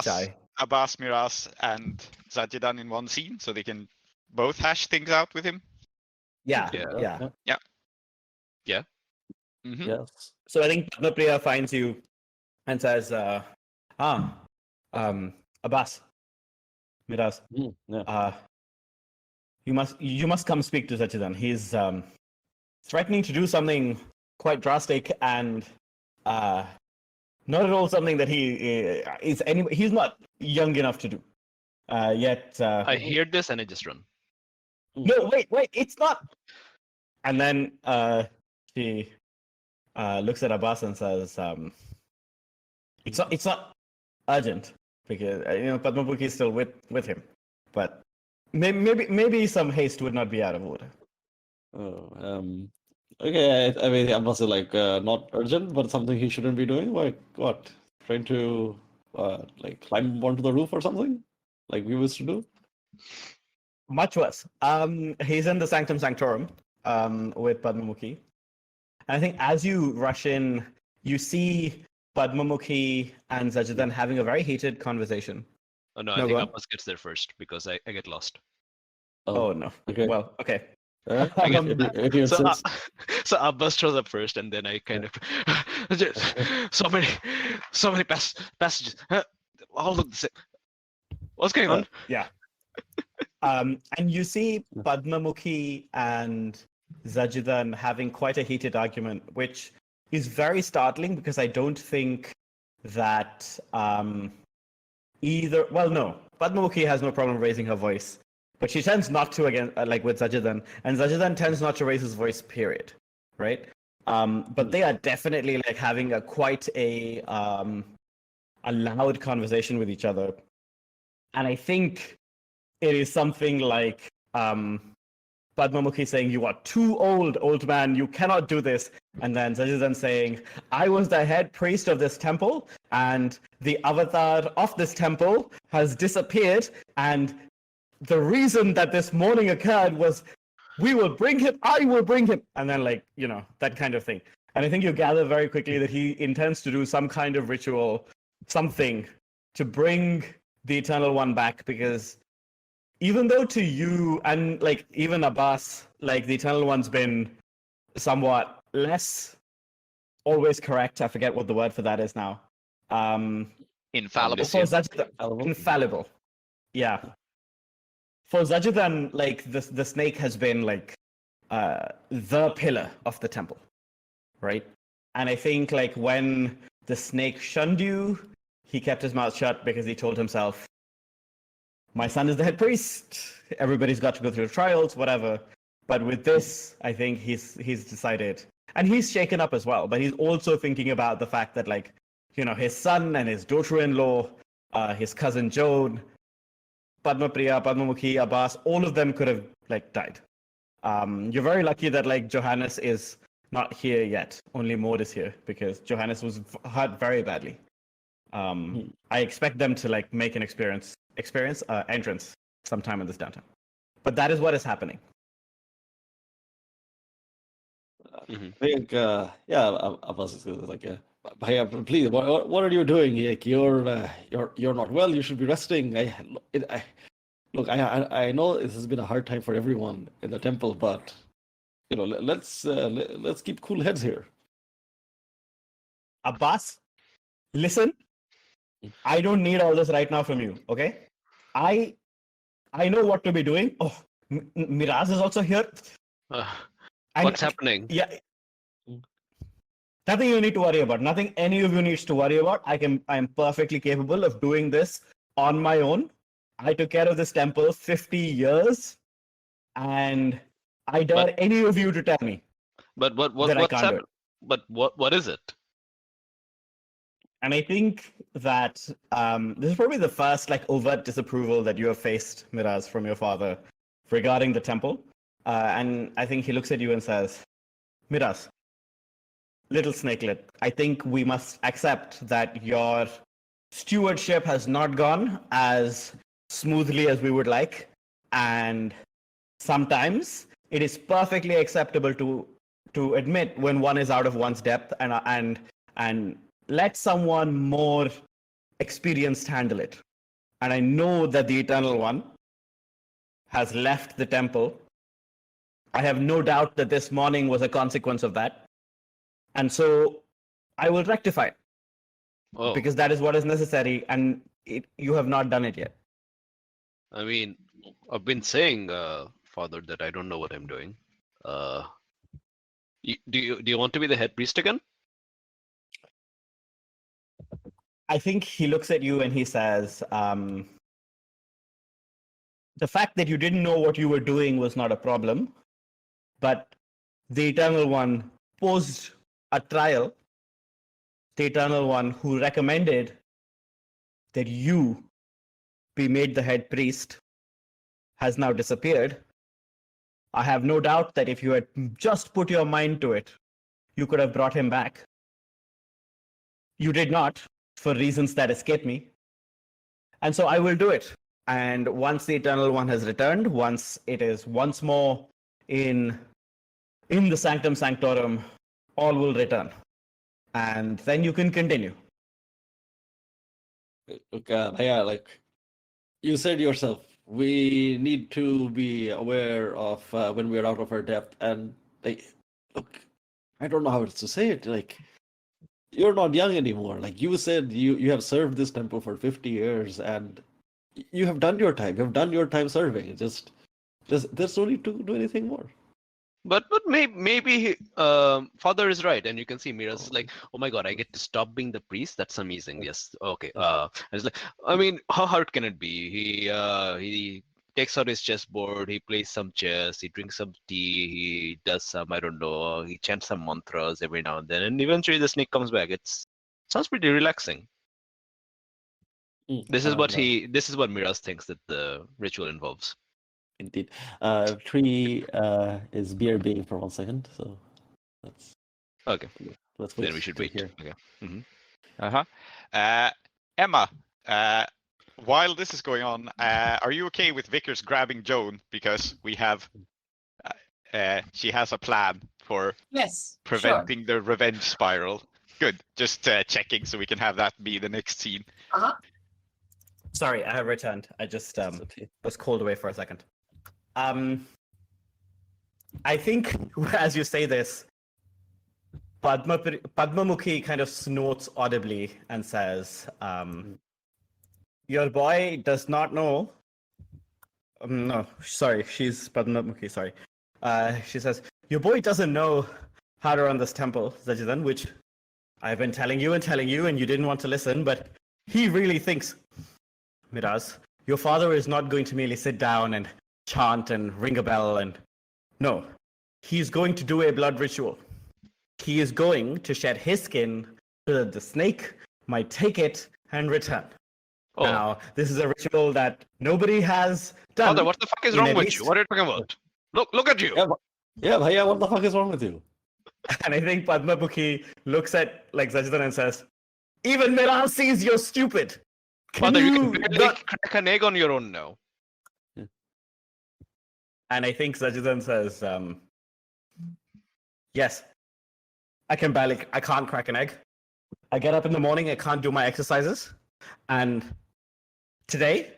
Abbas, chai. Miraz, and Zajjidan in one scene, so they can both hash things out with him. Yeah, Yeah. yeah. Mhm. Yes. So I think Padmapriya finds you and says, Abbas, Miraz, Yeah. you must come speak to Zajjidan. He's threatening to do something quite drastic and not at all something that he's not young enough to do. Yet I hear this and I just run. no, wait, it's not. And then she looks at Abbas and says, "It's not urgent because Padmabukhi is still with him, but maybe some haste would not be out of order." Oh, okay. I mean, I must say, like, not urgent, but something he shouldn't be doing. Like, what? Trying to, like, climb onto the roof or something, like we used to do. Much worse. He's in the Sanctum Sanctorum with Padmamukhi. And I think as you rush in, you see Padmamukhi and Zajjidan having a very heated conversation. Oh no, I No, think go on. Abbas gets there first because I get lost. Oh no. Okay. Well, okay. I get- If you So, insist. so Abbas shows up first, and then I kind of so many passages. All look the same. What's going on? Yeah. And you see Padmamukhi and Zajjidan having quite a heated argument, which is very startling because I don't think that either. Well, no, Padmamukhi has no problem raising her voice, but she tends not to again, like with Zajjidan, and Zajjidan tends not to raise his voice. Period. Right. But they are definitely like having quite a loud conversation with each other, and I think it is something like Padmamukhi saying, "You are too old man. You cannot do this." And then Zajjidan saying, "I was the head priest of this temple, and the avatar of this temple has disappeared. And the reason that this morning occurred was, we will bring him. I will bring him." And then, like, that kind of thing. And I think you gather very quickly that he intends to do some kind of ritual, something to bring the Eternal One back, because even though to you and like even Abbas, like the Eternal One's been somewhat less always correct. I forget what the word for that is now. Infallible. For Zajjidan, infallible. Yeah. For Zajjidan, like the snake has been like the pillar of the temple, right? And I think like when the snake shunned you, he kept his mouth shut because he told himself, "My son is the head priest. Everybody's got to go through trials, whatever." But with this, I think he's decided, and he's shaken up as well. But he's also thinking about the fact that, like, his son and his daughter-in-law, his cousin Joan, Padmapriya, Padmamukhi, Abbas, all of them could have like died. You're very lucky that like Johannes is not here yet. Only Maud is here because Johannes was hurt very badly. I expect them to like make an entrance sometime in this downtime. But that is what is happening. Mhm. I think, Abbas is like, Bhaiya, please, what are you doing? Like, you're not well. You should be resting. Look, I know this has been a hard time for everyone in the temple, but let's keep cool heads here. Abbas, listen. I don't need all this right now from you, okay? I know what to be doing. Oh, Miraz is also here. What's happening? Yeah. Nothing you need to worry about. Nothing any of you needs to worry about. I am perfectly capable of doing this on my own. I took care of this temple 50 years, and I dare any of you to tell me. But that I what's can't do happening? it. But what is it? And I think that this is probably the first like overt disapproval that you have faced, Miraz, from your father regarding the temple. And I think he looks at you and says, "Miraz, little snakelet, I think we must accept that your stewardship has not gone as smoothly as we would like. And sometimes it is perfectly acceptable to admit when one is out of one's depth and let someone more experienced handle it. And I know that the Eternal One has left the temple. I have no doubt that this morning was a consequence of that. And so I will rectify it Oh, because that is what is necessary, and you have not done it yet." I mean, I've been saying, Father, that I don't know what I'm doing. Do you want to be the head priest again? I think he looks at you and he says, the fact that you didn't know what you were doing was not a problem, but the Eternal One posed a trial. The Eternal One who recommended that you be made the head priest has now disappeared. I have no doubt that if you had just put your mind to it, you could have brought him back. You did not, for reasons that escape me. And so I will do it. And once the Eternal One has returned, once it is once more in the Sanctum Sanctorum, all will return. And then you can continue. Okay, yeah, like you said yourself, we need to be aware of when we're out of our depth. And like, look, I don't know how to say it. Like, you're not young anymore. Like you said, you have served this temple for 50 years, and you have done your time. You have done your time serving. Just there's no need to do anything more. But maybe Father is right, and you can see Miraz is like, oh my god, I get to stop being the priest. That's amazing. Yes, okay. And it's like, I mean, how hard can it be? He takes out his chessboard, he plays some chess, he drinks some tea, he does some, I don't know, he chants some mantras every now and then, and eventually the snake comes back. Sounds pretty relaxing. This is what Miraz thinks that the ritual involves. Indeed. Tree is BRBing for 1 second, so let's Okay. Let's wait. Then we should wait. Here. Okay. Emma, while this is going on, are you okay with Vickers grabbing Joan, because we have she has a plan for preventing the revenge spiral? Good. Just checking so we can have that be the next scene. Sorry, I have returned. I just was called away for a second. I think as you say this, Padmamukhi kind of snorts audibly and says, your boy does not know. No, sorry, she's Padmamukhi, sorry. She says, your boy doesn't know how to run this temple, Zajjidan, which I've been telling you, and you didn't want to listen, but he really thinks, Miraz, your father is not going to merely sit down and chant and ring a bell and... No, he's going to do a blood ritual. He is going to shed his skin so that the snake might take it and return. Oh. Now, this is a ritual that nobody has done. Father, what the fuck is wrong with you? What are you talking about? Look at you. Yeah, Bhaiya, what the fuck is wrong with you? And I think Padmamukhi looks at Zajjidan and says, even Miraz sees you're stupid. Father, you can barely crack an egg on your own now. And I think Zajjidan says, yes, I can't crack an egg. I get up in the morning, I can't do my exercises. And today,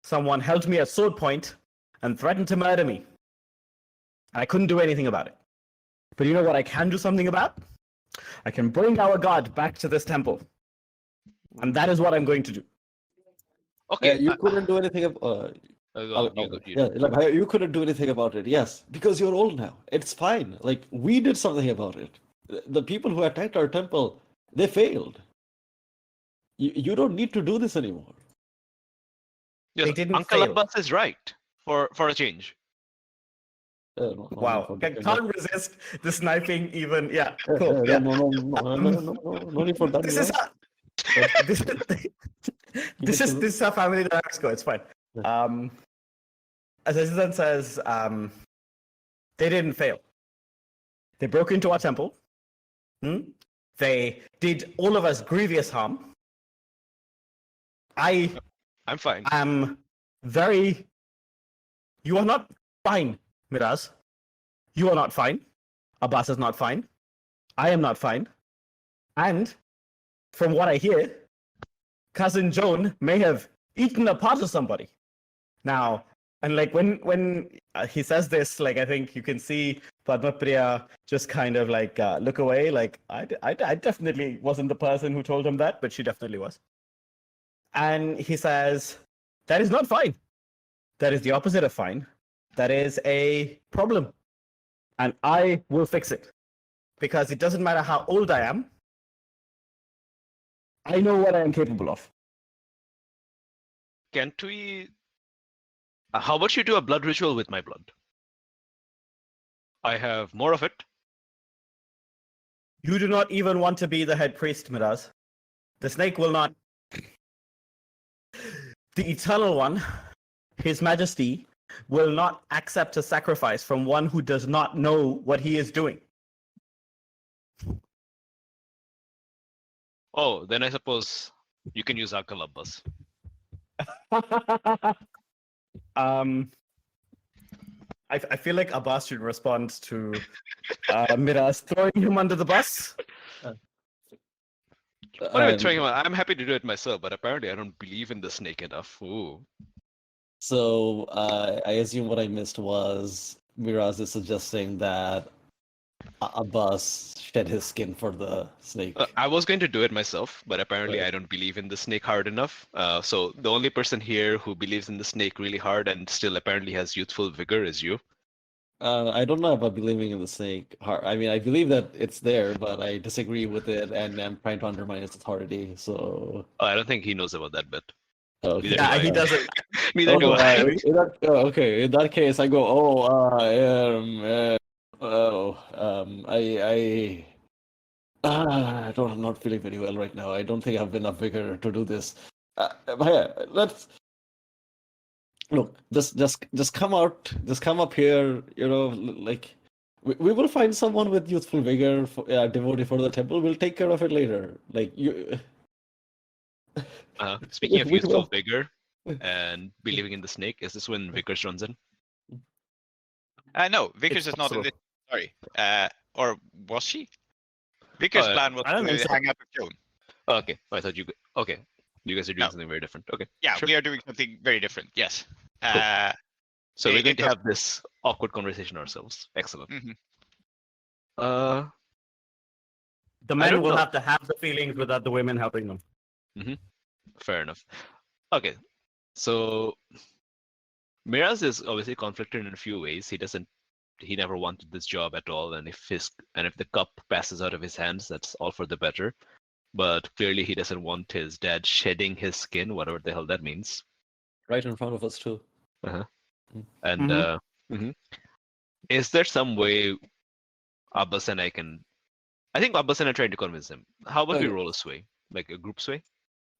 someone held me at sword point and threatened to murder me. I couldn't do anything about it. But you know what I can do something about? I can bring our god back to this temple. And that is what I'm going to do. Okay. You couldn't do anything about you couldn't do anything about it, yes. Because you're old now. It's fine. Like, we did something about it. The people who attacked our temple, they failed. You don't need to do this anymore. Yes, Uncle Abbas is right for a change. Wow, I can't resist the sniping even. Yeah, cool. No need for that. This is a family dynamics go. It's fine. As Zajjidan says, they didn't fail. They broke into our temple. They did all of us grievous harm. I'm fine. You are not fine, Miraz. You are not fine. Abbas is not fine. I am not fine. And from what I hear, Cousin Joan may have eaten a part of somebody. Now, and when he says this, I think you can see Padmapriya just kind of look away. I definitely wasn't the person who told him that, but she definitely was. And he says, that is not fine. that is the opposite of fine. That is a problem. And I will fix it. Because it doesn't matter how old I am. I know what I am capable of. Can't we? How about you do a blood ritual with my blood? I have more of it. You do not even want to be the head priest, Miraz. The snake will not. The Eternal One, His Majesty, will not accept a sacrifice from one who does not know what he is doing. Oh, then I suppose you can use Akalabas. I feel like Abbas should respond to Miraz throwing him under the bus. What am I throwing him? I'm happy to do it myself, but apparently I don't believe in the snake enough. Ooh. So I assume what I missed was Miraz is suggesting that Abbas shed his skin for the snake. I was going to do it myself, but apparently I don't believe in the snake hard enough. So the only person here who believes in the snake really hard and still apparently has youthful vigor is you. I don't know about believing in the snake. I mean, I believe that it's there, but I disagree with it, and I'm trying to undermine its authority. So I don't think he knows about that bit. okay. Neither do Yeah, I. he doesn't. Neither do I. Okay, in that case, I go. I'm not feeling very well right now. I don't think I have enough vigor to do this. Let's look. Just come out. Just come up here. You know, like we will find someone with youthful vigor, devotee for the temple. We'll take care of it later. Like you. Speaking of youthful vigor and believing in the snake, is this when Vickers runs in? No, Vickers is not in this. Sorry. Or was she? Vickers' plan was I don't think to so. hang out with Joan. Okay, I thought you. Okay, you guys are doing something very different. Okay. Yeah, sure. we are doing something very different. Yes. So we're going to it- have this awkward conversation ourselves. Excellent. Mhm. The I men don't will know. have to have the feelings without the women helping them. Fair enough. Okay, so Miraz is obviously conflicted in a few ways. He never wanted this job at all, and if the cup passes out of his hands, that's all for the better. But clearly, he doesn't want his dad shedding his skin, whatever the hell that means. Right in front of us too. And is there some way Abbas and I can? I think Abbas and I tried to convince him. How about we roll a sway, like a group sway?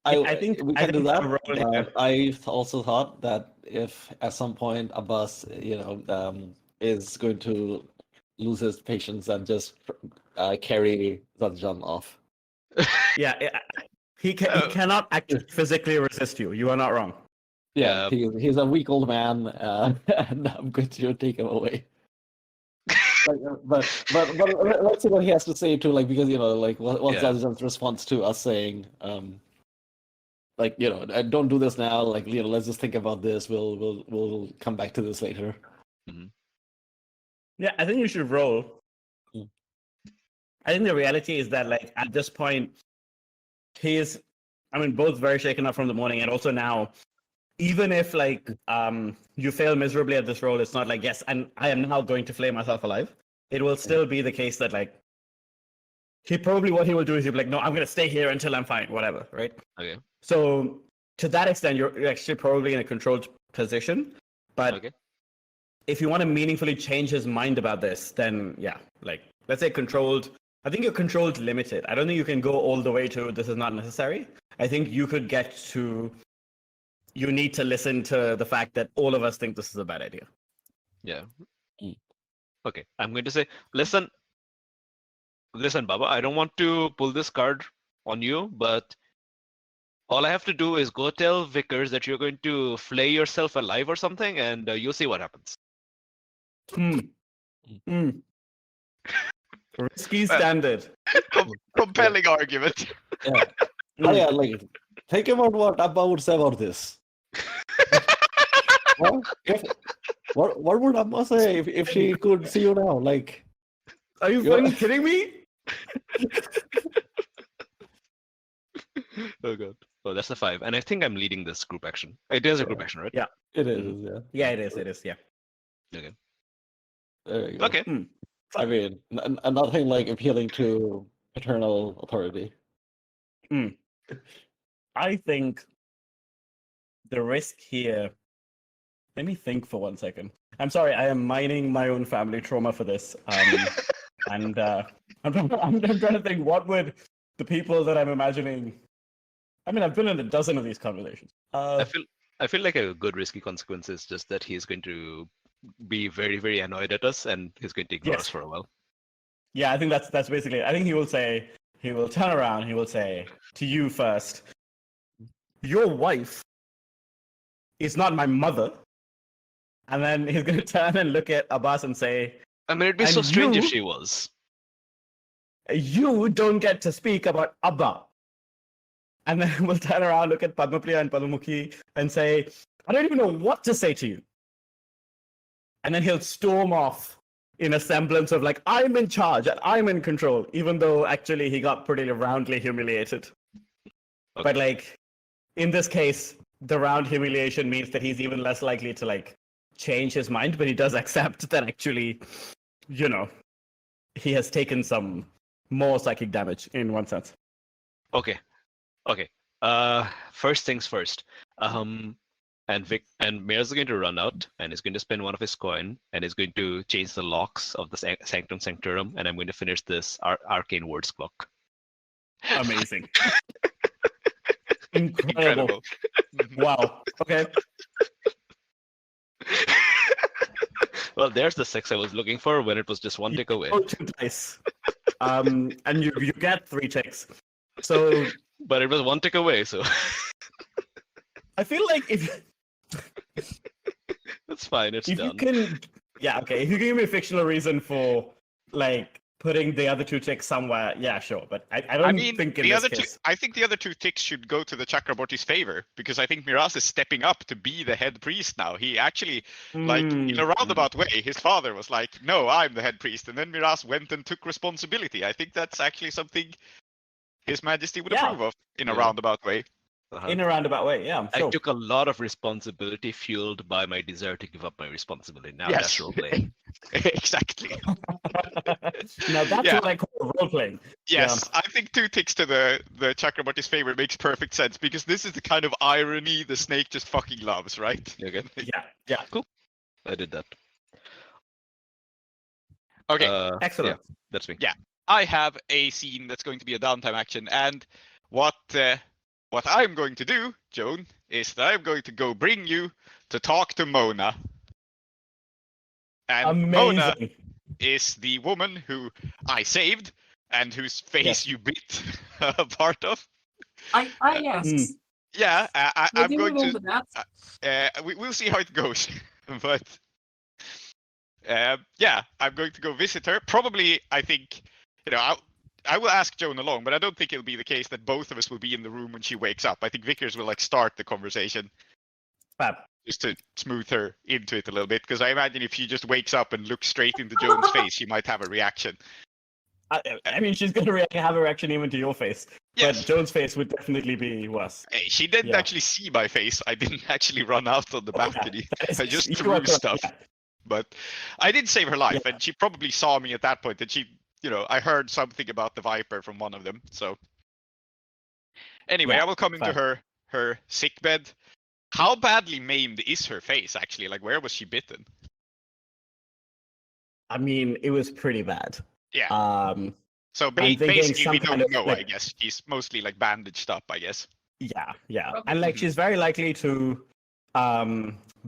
I think we I can do think that. the role here- But I also thought that if at some point Abbas, is going to lose his patience and just carry Zajjidan off. Yeah, he cannot actually physically resist you. You are not wrong. Yeah, he's a weak old man, and I'm going to take him away. but let's see what he has to say too, like because what's Zajjidan's response to us saying, don't do this now. Like let's just think about this. We'll come back to this later. Yeah, I think you should roll. Mm. I think the reality is that, like, at this point, he's, both very shaken up from the morning, and also now, even if, like, you fail miserably at this role, it's not like, yes, and I am now going to flay myself alive. It will still be the case that, like, what he will do is he'll be like, no, I'm going to stay here until I'm fine, whatever, right? Okay. So, to that extent, you're actually probably in a controlled position, but Okay. if you want to meaningfully change his mind about this, then yeah, like let's say controlled. I think you're controlled limited. I don't think you can go all the way to this is not necessary. I think you could get to you need to listen to the fact that all of us think this is a bad idea. Yeah. Okay, I'm going to say, listen, Baba, I don't want to pull this card on you, but all I have to do is go tell Vickers that you're going to flay yourself alive or something, and you'll see what happens. Risky standard. Compelling argument. Yeah. Yeah, like think about what Abba would say about this. What would Abba say if she could see you now? Like, are you fucking kidding me? Oh god. Oh, that's a 5. And I think I'm leading this group action. It is a group action, right? Yeah. It is, yeah. Yeah, it is. It is. Yeah. Okay. There you go. Okay. I mean, nothing like appealing to paternal authority. I think the risk here. Let me think for 1 second. I'm sorry, I am mining my own family trauma for this. And I'm trying to think, what would the people that I'm imagining. I mean, I've been in a dozen of these conversations. I feel like a good risky consequence is just that he's going to be very, very annoyed at us and he's going to ignore us for a while. Yeah, I think that's basically it. I think he will turn around, he will say to you first, your wife is not my mother. And then he's going to turn and look at Abbas and say, I mean, it'd be so And strange if you- she was. you don't get to speak about Abba. And then we'll turn around, look at Padmapriya and Padmamukhi and say, I don't even know what to say to you. And then he'll storm off in a semblance of like, I'm in charge and I'm in control, even though actually he got pretty roundly humiliated. Okay. But like, in this case, the round humiliation means that he's even less likely to like change his mind, but he does accept that actually, you know, he has taken some more psychic damage in one sense. Okay. First things first. And Miraz is going to run out and is going to spend one of his coin and is going to change the locks of the Sanctum Sanctorum, and I'm going to finish this arcane words clock. Amazing. Incredible. Incredible. Wow. Okay. Well, there's the 6 I was looking for when it was just one tick away. Oh, 2 dice. And you get 3 ticks. So But it was one tick away, so I feel like if it's fine. It's you done. can, yeah, okay. If you give me a fictional reason for like putting the other 2 ticks somewhere, yeah, sure. But I don't think in the this other case. I think the other 2 ticks should go to the Chakraborty's favor, because I think Miraz is stepping up to be the head priest now. He actually, like, in a roundabout way, his father was like, no, I'm the head priest. And then Miraz went and took responsibility. I think that's actually something His Majesty would approve of in a roundabout way. In a roundabout way, yeah. I Sure. took a lot of responsibility fueled by my desire to give up my responsibility. Now Yes. that's roleplay. Exactly. Now that's Yeah. what I call role playing. Yes, I think 2 ticks to the Chakraborty's favor makes perfect sense, because this is the kind of irony the snake just fucking loves, right? Okay, Yeah. I did that. Okay, Excellent. Yeah, that's me. Yeah. I have a scene that's going to be a downtime action, and what I'm going to do, Joan, is that I'm going to go bring you to talk to Mona. And Mona Amazing. is the woman who I saved and whose face you bit a part of. Yes. Yeah, I I'm do going remember to. that. We'll see how it goes, but yeah, I'm going to go visit her. Probably, I think, I will ask Joan along, but I don't think it'll be the case that both of us will be in the room when she wakes up. I think Vickers will like start the conversation. Fab. Just to smooth her into it a little bit, because I imagine if she just wakes up and looks straight into Joan's face, she might have a reaction. I mean, she's going to have a reaction even to your face. Yes. But Joan's face would definitely be worse. Hey, she didn't Yeah. actually see my face. I didn't actually run out on the balcony. I just You threw are correct, stuff. yeah. But I did save her life, and she probably saw me at that point. And she, I heard something about the Viper from one of them. So anyway, Yeah, I will come into fine. her sick bed. How badly maimed is her face, actually? Like, where was she bitten? I mean, it was pretty bad. Yeah. So I'm thinking basically, we some kind don't of, know, like- I guess. She's mostly, like, bandaged up, I guess. Yeah. Okay. And like Mhm. she's very likely to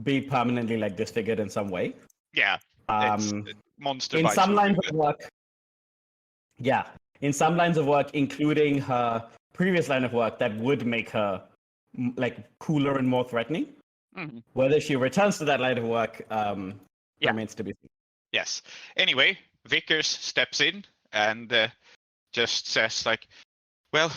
be permanently like disfigured in some way. Yeah. It's monster In bites some will do lines that. of work. Yeah. In some lines of work, including her previous line of work, that would make her like cooler and more threatening. Mhm. Whether she returns to that line of work Yeah. remains to be seen. Yes. Anyway, Vickers steps in and just says, like, well,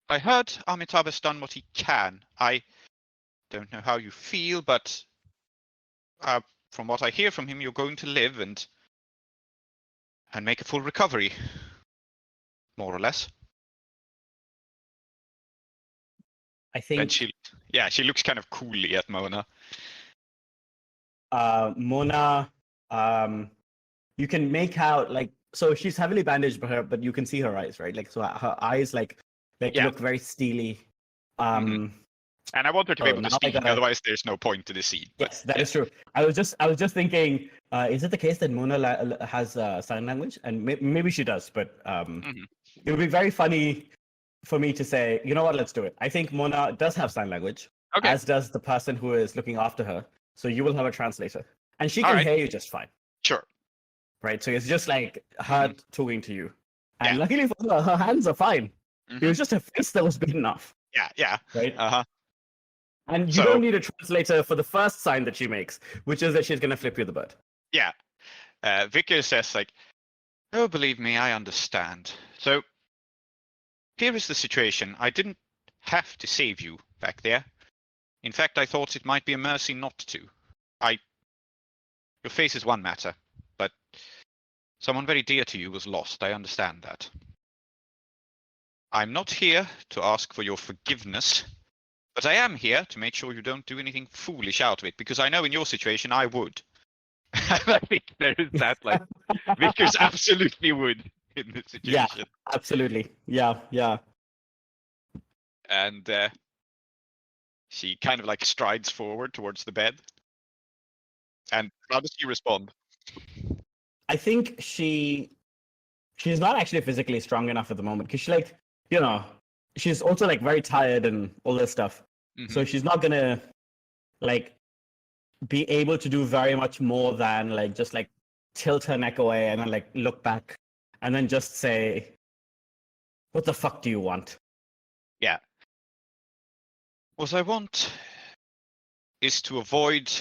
I heard Amitabh has done what he can. I don't know how you feel, but from what I hear from him, you're going to live and make a full recovery, more or less. I think And she looks kind of coolly at Mona. Mona, you can make out like, so she's heavily bandaged, but you can see her eyes, right? Like, so her eyes like Yeah. look very steely. And I want her to be Oh, able to now I speak, gotta- otherwise there's no point to the scene. Yes, that is true. I was just thinking, is it the case that Mona has sign language? And maybe she does, but it would be very funny for me to say, you know what, let's do it. I think Mona does have sign language, Okay. as does the person who is looking after her. So you will have a translator, and she All can right. hear you just fine, Sure. right? So it's just like her talking to you. And Yeah. luckily for her hands are fine. It Mhm. was just her face that was beaten off, Yeah. right? Uh-huh. And you So- don't need a translator for the first sign that she makes, which is that she's going to flip you the bird. Yeah. Vickers says like, oh, believe me, I understand. So, here is the situation. I didn't have to save you back there. In fact, I thought it might be a mercy not to. Your face is one matter, but someone very dear to you was lost. I understand that. I'm not here to ask for your forgiveness, but I am here to make sure you don't do anything foolish out of it, because I know in your situation I would. I think there is that, like, Vickers absolutely would in this Yeah. situation. Absolutely. Yeah. And she kind of like strides forward towards the bed. And how does she respond? I think she's not actually physically strong enough at the moment because she like, she's also like very tired and all this stuff. So she's not gonna like be able to do very much more than like just like tilt her neck away and then like look back and then just say, what the fuck do you want? Yeah. What I want is to avoid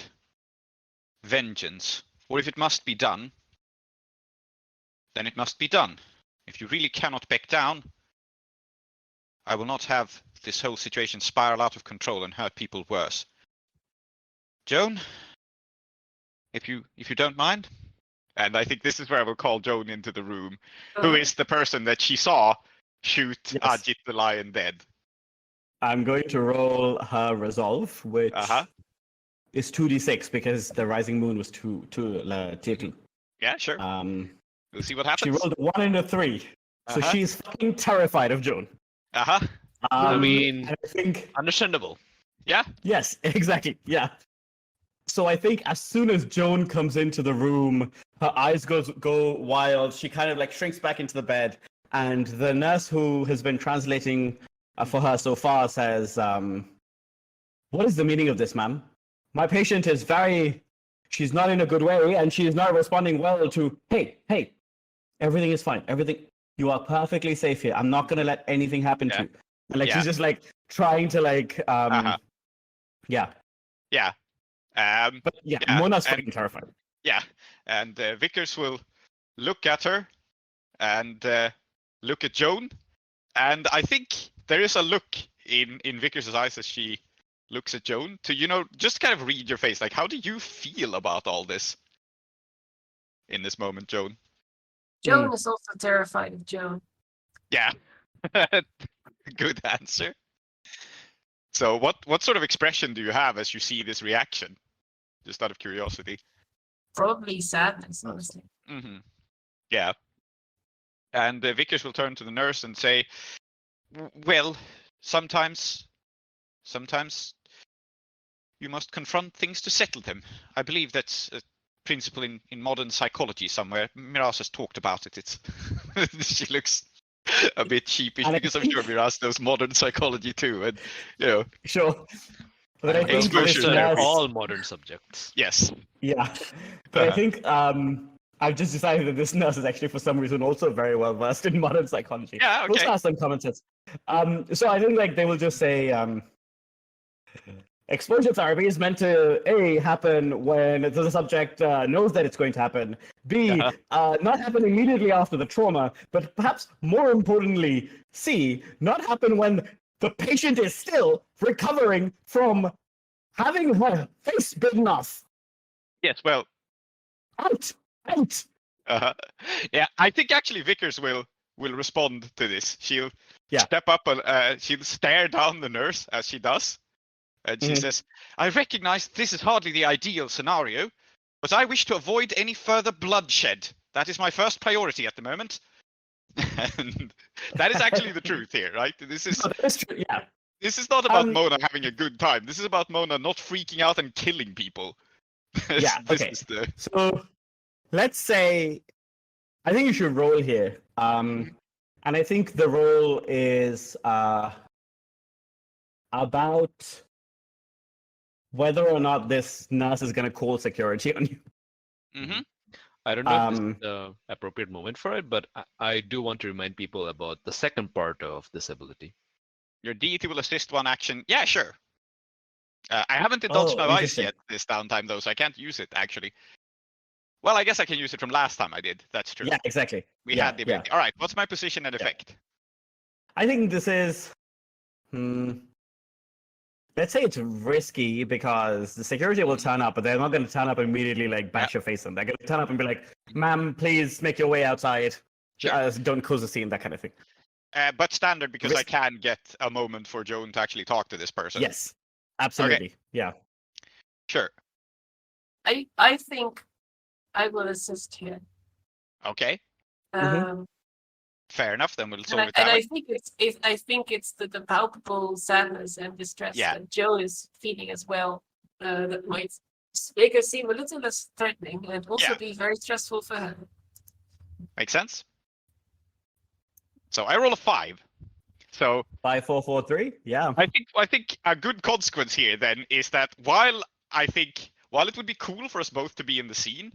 vengeance, or if it must be done, then it must be done. If you really cannot back down, I will not have this whole situation spiral out of control and hurt people worse. Joan, if you don't mind, and I think this is where I will call Joan into the room, who is the person that she saw shoot Yes. Aadiyat the lion dead. I'm going to roll her resolve, which is 2d6 because the rising moon was two Tietl. Yeah, sure. We'll see what happens. She rolled a 1 and a 3. So she's fucking terrified of Joan. I mean, and I think understandable. Yeah. yes, exactly. Yeah. So I think as soon as Joan comes into the room, her eyes go wild. She kind of like shrinks back into the bed, and the nurse who has been translating for her so far says, "What is the meaning of this, ma'am? My patient is she's not in a good way, and she is not responding well to. Hey, everything is fine. You are perfectly safe here. I'm not gonna let anything happen to you." And like she's just like trying to like yeah. But yeah, Mona's fucking terrified. Yeah, and Vickers will look at her and look at Joan, and I think there is a look in Vickers' eyes as she looks at Joan to just kind of read your face. Like, how do you feel about all this in this moment, Joan? Joan is also terrified of Joan. Yeah. Good answer. So what sort of expression do you have as you see this reaction? Just out of curiosity. Probably sadness, honestly. Yeah. And Vickers will turn to the nurse and say, well, sometimes you must confront things to settle them. I believe that's a principle in modern psychology somewhere. Miraz has talked about it. It's she looks a bit sheepish because I'm sure Miraz knows modern psychology too, and Sure. But I think Exposure this to nurse, all modern subjects. yes. yeah. But I think I've just decided that this nurse is actually for some reason also very well versed in modern psychology. Yeah, okay. We'll ask some common sense. So I think like they will just say exposure therapy is meant to A, happen when the subject knows that it's going to happen, B, not happen immediately after the trauma, but perhaps more importantly, C, not happen when the patient is still recovering from having her face bitten off. Yes, well, Out. yeah, I think actually Vickers will respond to this. She'll step up and she'll stare down the nurse as she does. And she says, I recognize this is hardly the ideal scenario, but I wish to avoid any further bloodshed. That is my first priority at the moment. And that is actually the truth here, right? This is No, that's true. Yeah. This is not about Mona having a good time. This is about Mona not freaking out and killing people. Yeah, okay. So let's say, I think you should roll here. And I think the roll is about whether or not this nurse is going to call security on you. Mm-hmm. I don't know if this is the appropriate moment for it, but I do want to remind people about the second part of this ability. Your deity will assist one action. Yeah, sure. I haven't indulged my vice yet this downtime, though, so I can't use it, actually. Well, I guess I can use it from last time I did. That's true. Yeah, exactly. We had the ability. All right, what's my position and effect? I think this is... let's say it's risky because the security will turn up, but they're not going to turn up immediately, like, bash your face in. They're going to turn up and be like, ma'am, please make your way outside. Sure. Don't cause a scene, that kind of thing. But standard, because I can get a moment for Joan to actually talk to this person. Yes, absolutely. Okay. Yeah. Sure. I think I will assist here. Okay. Fair enough. Then we'll solve it that way. I think it's the palpable sadness and distress that Jo is feeling as well. That might make her seem a little less threatening and also be very stressful for her. Makes sense. So I roll a 5. So 5, 4, 4, 3. Yeah. I think a good consequence here then is that while it would be cool for us both to be in the scene,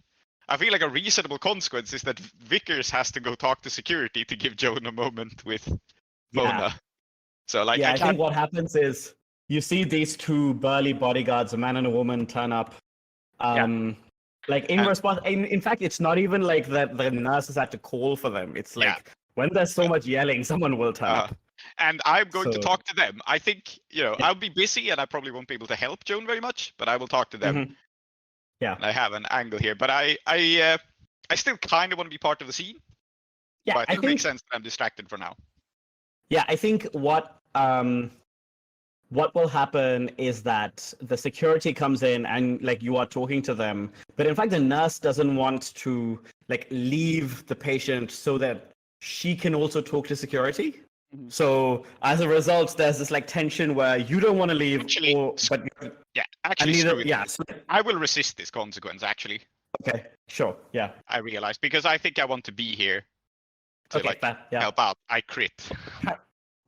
I feel like a reasonable consequence is that Vickers has to go talk to security to give Joan a moment with Mona. So like, I think what happens is you see these two burly bodyguards, a man and a woman, turn up. Like in response, in fact, it's not even like that the nurses had to call for them. It's like when there's so much yelling, someone will turn up. And I'm going to talk to them. I think, I'll be busy and I probably won't be able to help Joan very much, but I will talk to them. Yeah. I have an angle here, but I still kind of want to be part of the scene. Yeah, but it makes sense that I'm distracted for now. Yeah, I think what will happen is that the security comes in and like you are talking to them, but in fact the nurse doesn't want to like leave the patient so that she can also talk to security. So as a result, there's this like tension where you don't want to leave. I will resist this consequence actually. Okay, sure, yeah. I realized because I think I want to be here to help out. I crit.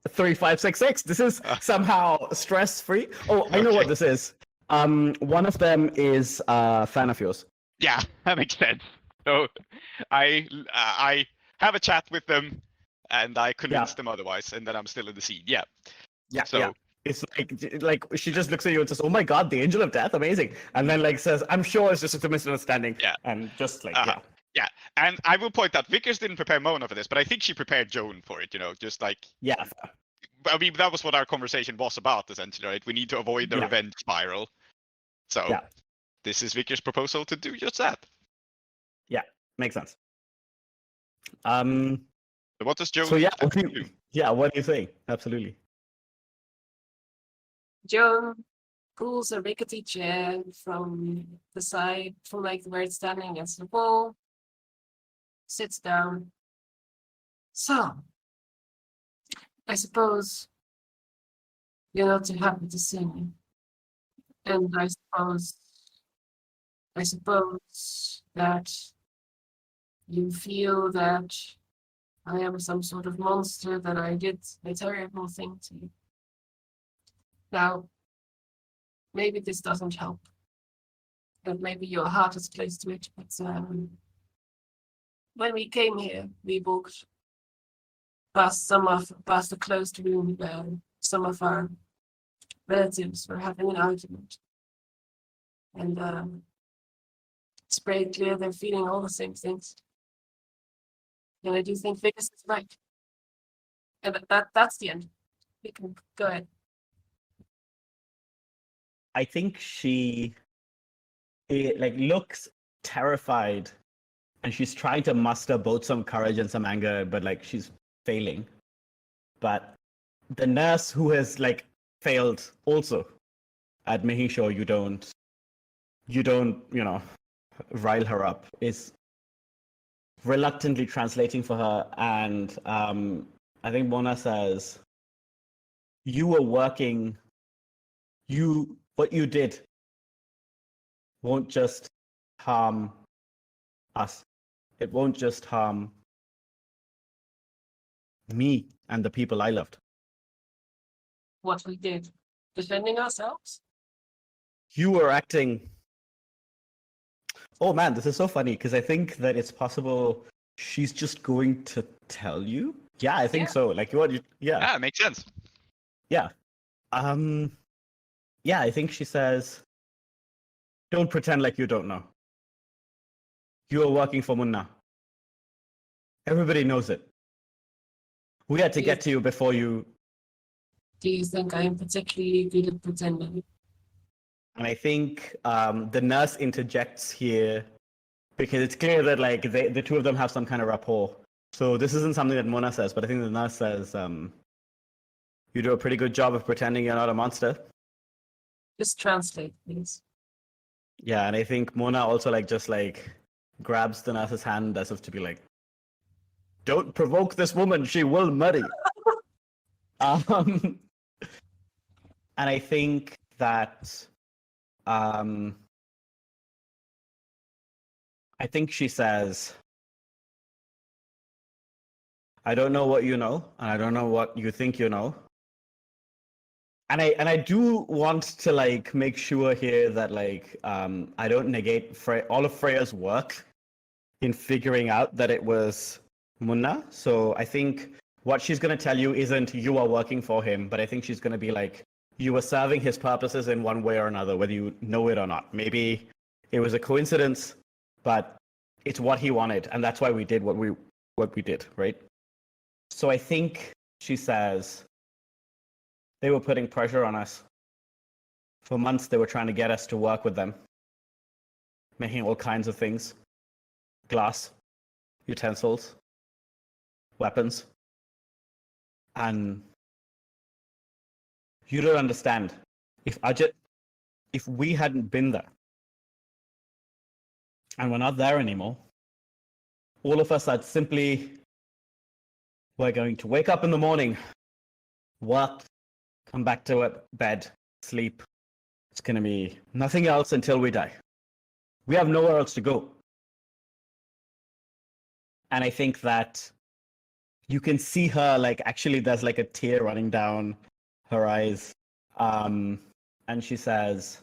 3, 5, 6, 6. This is somehow stress-free. Oh, I know what this is. One of them is a fan of yours. Yeah, that makes sense. So I have a chat with them. And I convince them otherwise, and then I'm still in the scene. Yeah. So it's like she just looks at you and says, "Oh my God, the Angel of Death, amazing!" And then like says, "I'm sure it's just a misunderstanding." Yeah. And just like Yeah. And I will point out, Vickers didn't prepare Mona for this, but I think she prepared Joan for it. Just like I mean, that was what our conversation was about, essentially, right? We need to avoid the revenge spiral. So this is Vickers' proposal to do just that. Yeah, makes sense. So what does Joan do? What do you think? Absolutely. Joan pulls a rickety chair from the side, from like where it's standing against the wall, sits down. So, I suppose you're not too happy to see me. And I suppose that you feel that I am some sort of monster, that I did a terrible thing to you. Now, maybe this doesn't help. And maybe your heart is close to it, but when we came here, we walked past the closed room where some of our relatives were having an argument. And it's very clear they're feeling all the same things. And I do think Vickers is right. And that's the end. We can go ahead. I think she looks terrified and she's trying to muster both some courage and some anger, but like she's failing. But the nurse who has like failed also at making sure you don't, rile her up, is reluctantly translating for her. And I think Mona says, you were working, what you did won't just harm us. It won't just harm me and the people I loved. What we did, defending ourselves. You were acting. Oh man, this is so funny because I think that it's possible she's just going to tell you. Yeah, I think Yeah. so. Like yeah. It makes sense. Yeah. Yeah, I think she says, don't pretend like you don't know. You are working for Munna. Everybody knows it. We had to get to you before you. Do you think I'm particularly good at pretending? And I think the nurse interjects here because it's clear that like the two of them have some kind of rapport. So this isn't something that Mona says, but I think the nurse says, you do a pretty good job of pretending you're not a monster. Just translate, please. Yeah, and I think Mona also just grabs the nurse's hand as if to be like, don't provoke this woman, she will murder you. And I think that I think she says, I don't know what you know, and I don't know what you think you know. And I do want to make sure here that I don't negate all of Freya's work in figuring out that it was Munna. So I think what she's going to tell you isn't you are working for him, but I think she's going to be like, you were serving his purposes in one way or another, whether you know it or not. Maybe it was a coincidence, but it's what he wanted, and that's why we did what we did, right? So I think she says, they were putting pressure on us. For months, they were trying to get us to work with them, making all kinds of things. Glass, utensils, weapons. And you don't understand. If we hadn't been there, and we're not there anymore, all of us are simply, we're going to wake up in the morning, work, come back to bed, sleep. It's going to be nothing else until we die. We have nowhere else to go. And I think that you can see her, actually there's a tear running down her eyes. And she says,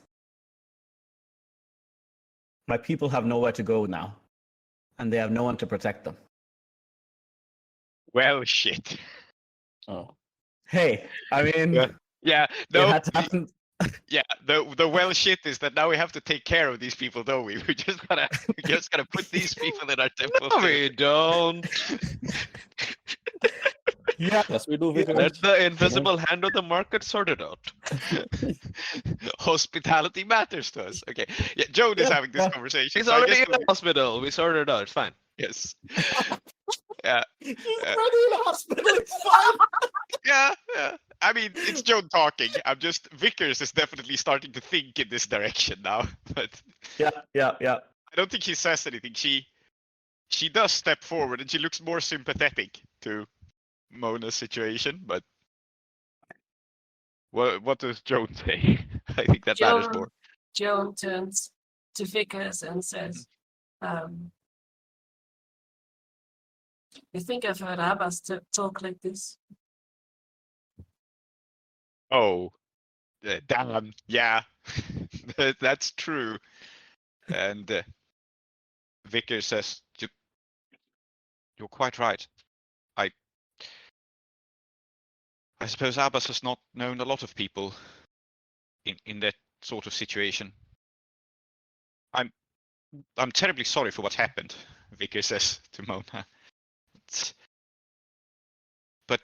my people have nowhere to go now, and they have no one to protect them. Well, shit. Oh. Hey, I mean, Yeah, it no. had to happen. Yeah, the well shit is that now we have to take care of these people, don't we? We just gotta put these people in our temple. No, we don't. Yeah, Yes, we do. Let the invisible hand of the market sort it out. Hospitality matters to us. Okay, yeah, Joan is having this conversation. He's so I already guess in the hospital. We sorted it out. It's fine. Yes. Yeah. He's already in the hospital. It's fine. Yeah. I mean, it's Joan talking. Vickers is definitely starting to think in this direction now. But Yeah. I don't think he says anything. She does step forward and she looks more sympathetic to Mona's situation. But what does Joan say? I think that matters more. Joan turns to Vickers and says, I think I've heard Abbas talk like this. Oh, damn, yeah, that's true. And Vickers says, you're quite right. I suppose Abbas has not known a lot of people in that sort of situation. I'm terribly sorry for what happened, Vickers says to Mona. But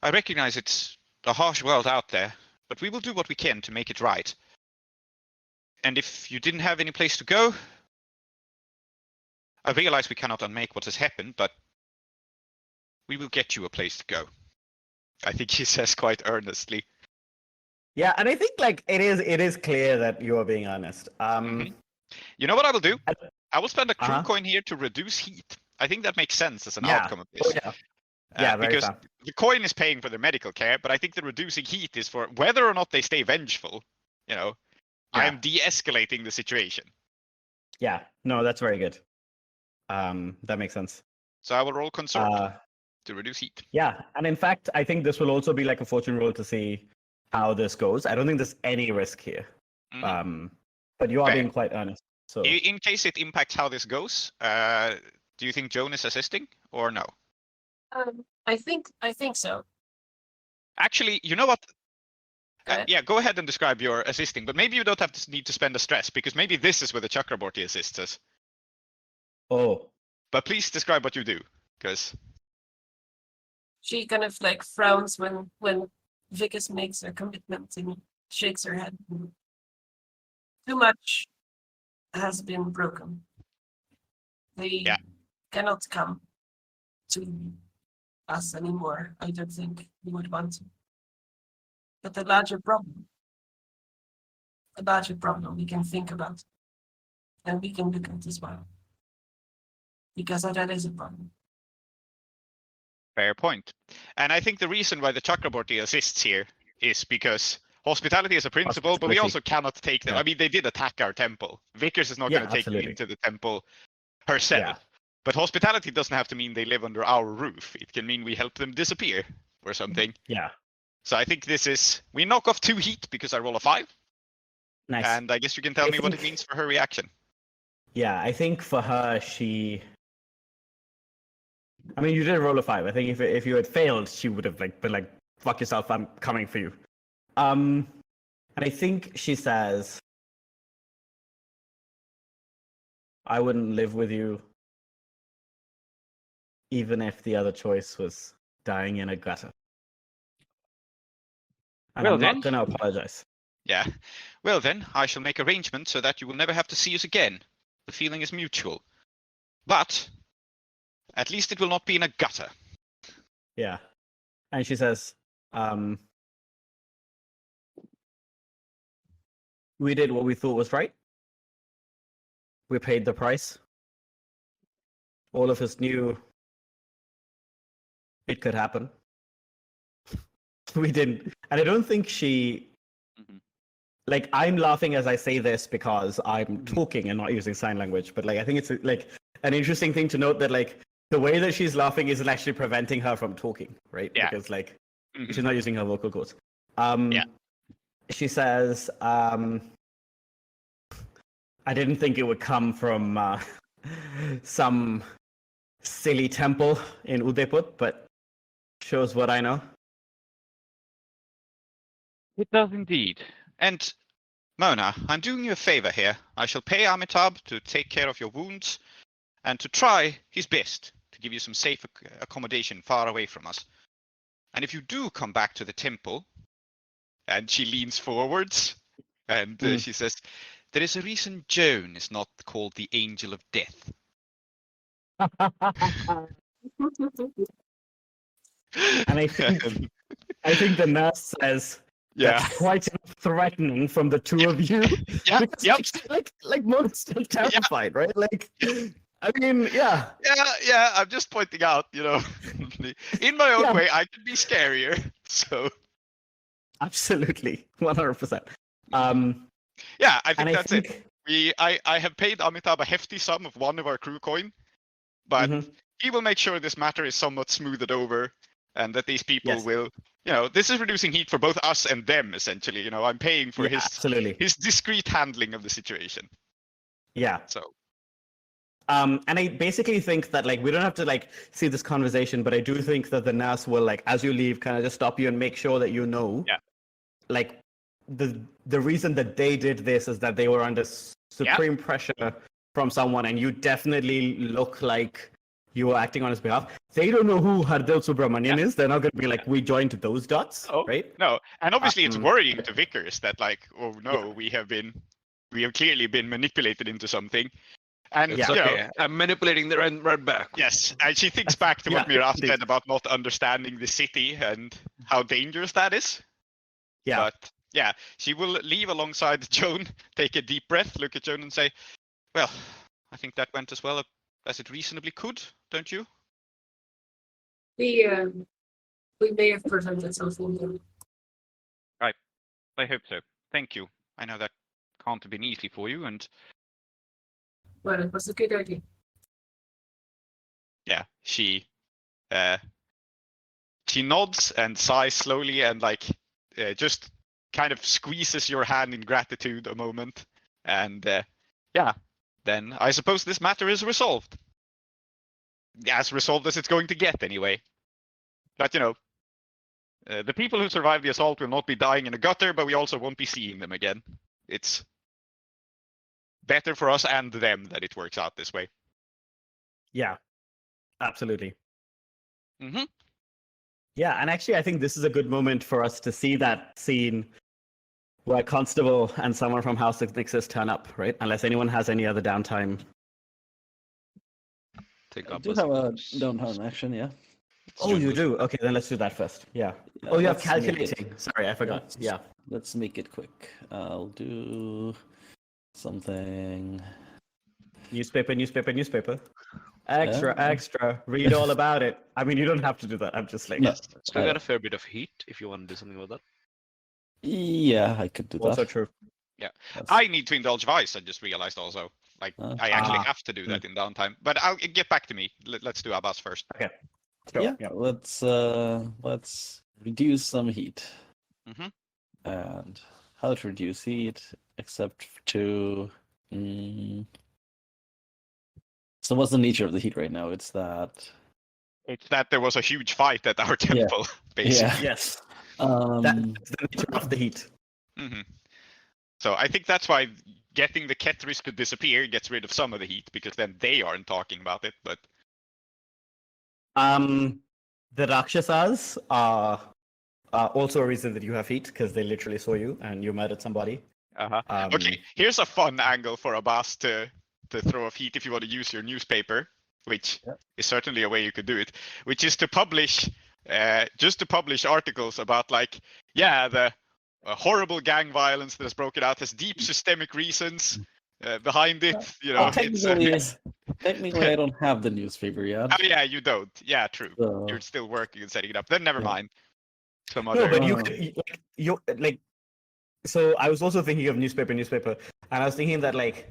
I recognize it's a harsh world out there, but we will do what we can to make it right. And if you didn't have any place to go, I realize we cannot unmake what has happened, but we will get you a place to go. I think he says quite earnestly. Yeah, and I think like it is clear that you are being honest. Mhm. You know what I will do? I- I will spend a crew Uh-huh. coin here to reduce heat. I think that makes sense as an Yeah. outcome of this. Oh, yeah. Yeah, very because fair. the coin is paying for their medical care, but I think the reducing heat is for whether or not they stay vengeful. You know, I am de-escalating the situation. Yeah. No, that's very good. That makes sense. So I will roll consort Uh, to reduce heat. yeah, and in fact, I think this will also be like a fortune roll to see how this goes. I don't think there's any risk here. Mhm. But you are Fair. being quite honest. So In case it impacts how this goes, do you think Joan is assisting or no? I think so. Actually, you know what? Go ahead. Yeah, go ahead and describe your assisting, but maybe you don't have to need to spend a stress because maybe this is where the Chakraborty assists us. oh, But please describe what you do, because She kind of like frowns when Vickers makes her commitment and shakes her head. Too much has been broken. They Yeah. cannot come to us anymore. I don't think we would want to. But the larger problem we can think about and we can look at as well. Because that is a problem. fair point. And I think the reason why the Chakraborty assists here is because hospitality is a principle, but we Hospitality. also cannot take them. Yeah. I mean, they did attack our temple. Vickers is not Yeah, going to take you absolutely. into the temple herself. Yeah. But hospitality doesn't have to mean they live under our roof. It can mean we help them disappear or something. yeah. So I think this is, we knock off 2 heat because I roll a 5. Nice. And I guess you can tell I me what it think- means for her reaction. Yeah, I think for her, I mean, you did roll a 5. I think if you had failed, she would have like been like, "Fuck yourself, I'm coming for you." And I think she says, "I wouldn't live with you, even if the other choice was dying in a gutter." And Well I'm then. not going to apologize. Yeah. Well then, I shall make arrangements so that you will never have to see us again. The feeling is mutual. But at least it will not be in a gutter. Yeah. And she says, "We did what we thought was right. We paid the price. All of us knew it could happen. We didn't." And I don't think she... Mhm. Like, I'm laughing as I say this because I'm talking and not using sign language. But, like, I think it's, like, an interesting thing to note that, like, the way that she's laughing isn't actually preventing her from talking, right? Yeah. Because, like, Mhm. she's not using her vocal cords. Yeah. She says, "I didn't think it would come from some silly temple in Udaipur, but shows what I know." It does indeed. And Mona, I'm doing you a favor here. I shall pay Amitabh to take care of your wounds and to try his best to give you some safe accommodation far away from us. And if you do come back to the temple, and she leans forwards and she says, there is a reason Joan is not called the Angel of Death. And I think the nurse says, Yeah. "That's quite threatening from the two of you." Yeah, Because, yep. like Mona's still terrified, right? Like, I mean, yeah. Yeah, I'm just pointing out, you know, in my own Yeah. way, I can be scarier. So, Absolutely, 100%. yeah, I think And I that's it. think, I have paid Amitabh a hefty sum of one of our crew coin, but Mhm. he will make sure this matter is somewhat smoothed over and that these people Yes. will, you know, this is reducing heat for both us and them, essentially. You know, I'm paying for yeah, absolutely, his discreet handling of the situation. yeah. So, And I basically think that like we don't have to like see this conversation, but I do think that the nurse will like as you leave kind of just stop you and make sure that you know. Yeah. Like the reason that they did this is that they were under supreme pressure from someone, and you definitely look like you were acting on his behalf. They don't know who Hardel Subramanian is. They're not going to be like, we joined those dots, right? No, and obviously it's Um, worrying to Vickers that like, oh no, we have clearly been manipulated into something. And It's you know, okay. I'm manipulating the right back. yes, and she thinks back to what Yeah, Miraz indeed. said about not understanding the city, and how dangerous that is. Yeah. But yeah, she will leave alongside Joan, take a deep breath, look at Joan and say, well, I think that went as well as it reasonably could, don't you? We may have prevented something. I hope so. Thank you. I know that can't have been easy for you, and Well, it was a good idea. yeah, she nods and sighs slowly and like just kind of squeezes your hand in gratitude a moment, and yeah, then I suppose this matter is resolved. As resolved as it's going to get, anyway. But you know, the people who survived the assault will not be dying in a gutter, but we also won't be seeing them again. It's better for us and them that it works out this way. Yeah. Absolutely. Mm-hmm. Yeah, and actually, I think this is a good moment for us to see that scene where Constable and someone from House of Nixus turn up, right? Unless anyone has any other downtime. Take I up do as- have a downtown action, yeah. Oh, you do? Okay, then let's do that first. Yeah. Yeah, Oh, you have let's make it- calculating. Sorry, I forgot. Yeah. Let's make it quick. I'll do something. Newspaper. Extra. Read all about it. I mean, you don't have to do that. I'm just like, No. Still got a fair bit of heat if you want to do something with that. Yeah, I could do also that. true. That's- I need to indulge vice, I just realized also. Like, I actually Ah. have to do that in downtime. But I'll get back to me. Let's do Abbas first. Sure. yeah, let's reduce some heat. Mm-hmm. And how to reduce heat except to so what's the nature of the heat right now? It's that It's that there was a huge fight at our temple, basically. Yes. um That's the nature of the heat. Mm-hmm. So I think that's why getting the Ketris to disappear gets rid of some of the heat, because then they aren't talking about it. But The Rakshasas are also a reason that you have heat, because they literally saw you and you murdered somebody. okay, here's a fun angle for Abbas to throw off heat if you want to use your newspaper, which is certainly a way you could do it, which is to publish articles about like, yeah, the horrible gang violence that has broken out has deep systemic reasons behind it. You know, technically I don't have the newspaper yet. Oh yeah, you don't. Yeah, true. So, You're still working and setting it up. Then never Yeah. mind. Some No, other. but you could, like, so I was also thinking of newspaper, and I was thinking that, like,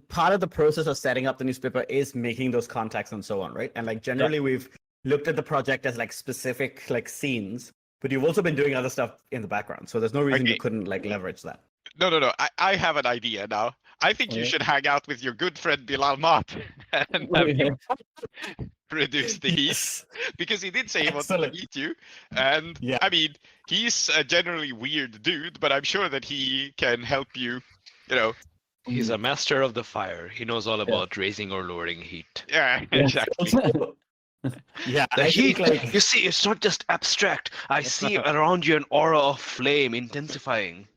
part of the process of setting up the newspaper is making those contacts and so on, right? And, like, generally we've looked at the project as, like, specific, like, scenes, but you've also been doing other stuff in the background, so there's no reason you Okay. couldn't, like, leverage that. No. I have an idea now. I think you Okay. should hang out with your good friend Bilal Mat and have him reduce the heat, because he did say he wanted to Excellent. meet you. And Yeah. I mean, he's a generally weird dude, but I'm sure that he can help you. You know, He's a master of the fire. He knows all about raising or lowering heat. yeah, Yeah. exactly. Yeah, The I heat, think, like, you see, it's not just abstract. I see around you an aura of flame intensifying.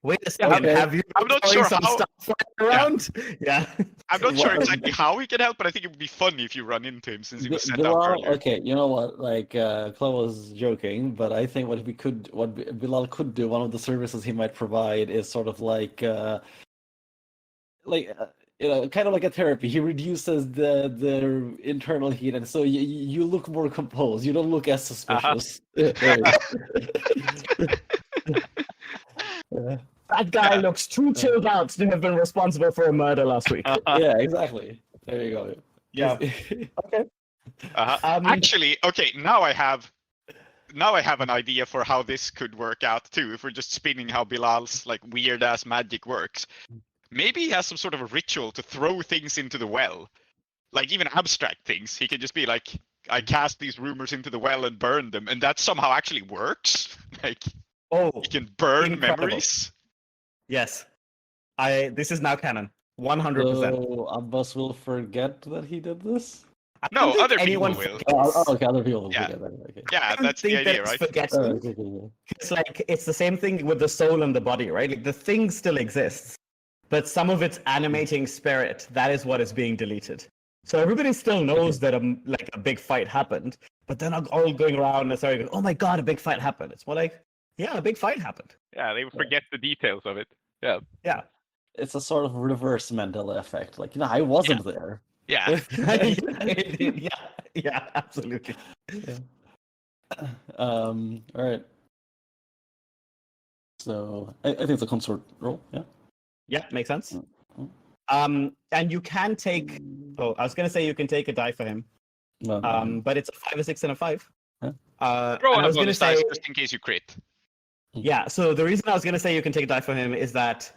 wait a second, okay. have you I'm not throwing sure some how- stuff flying around? Yeah. I'm not sure Well, exactly how he can help, but I think it would be funny if you run into him since he was set up Bilal, earlier. okay, you know what? Like, Klow was joking, but I think what Bilal could do, one of the services he might provide is sort of like, you know, kind of like a therapy. He reduces the internal heat, and so you look more composed. You don't look as suspicious. Yeah, That guy looks too chilled out to have been responsible for a murder last week. yeah, exactly. There you go. Yeah. Okay. Actually, okay, now I have an idea for how this could work out too. If we're just spinning how Bilal's like weird ass magic works, maybe he has some sort of a ritual to throw things into the well, like even abstract things. He can just be like, I cast these rumors into the well and burn them, and that somehow actually works. Like Oh, he can burn incredible. memories. yes. This is now canon. 100%. So Abbas will forget that he did this. I No, don't think other people anyone will. forgets. Okay, other people will Yeah. forget that. Okay. Yeah, I don't that's the think that idea, it's right? forgetting. Okay. It's like it's the same thing with the soul and the body, right? Like the thing still exists, but some of its animating spirit, that is what is being deleted. So everybody still knows that a big fight happened, but they're not all going around and starting going, "Oh my god, a big fight happened." It's more like, yeah, a big fight happened. Yeah, they forget the details of it. Yeah. Yeah. It's a sort of reverse Mandela effect. Like, I wasn't there. Yeah. Yeah, absolutely. All right. So I think it's a consort roll. Yeah. Yeah, makes sense. Mhm. And you can take. Oh, I was gonna say you can take a die for him. Well, But it's a 5, a 6, and a 5. Huh? Roll And I a was gonna bonus dice say, just in case you crit. yeah. So the reason I was gonna say you can take a die for him is that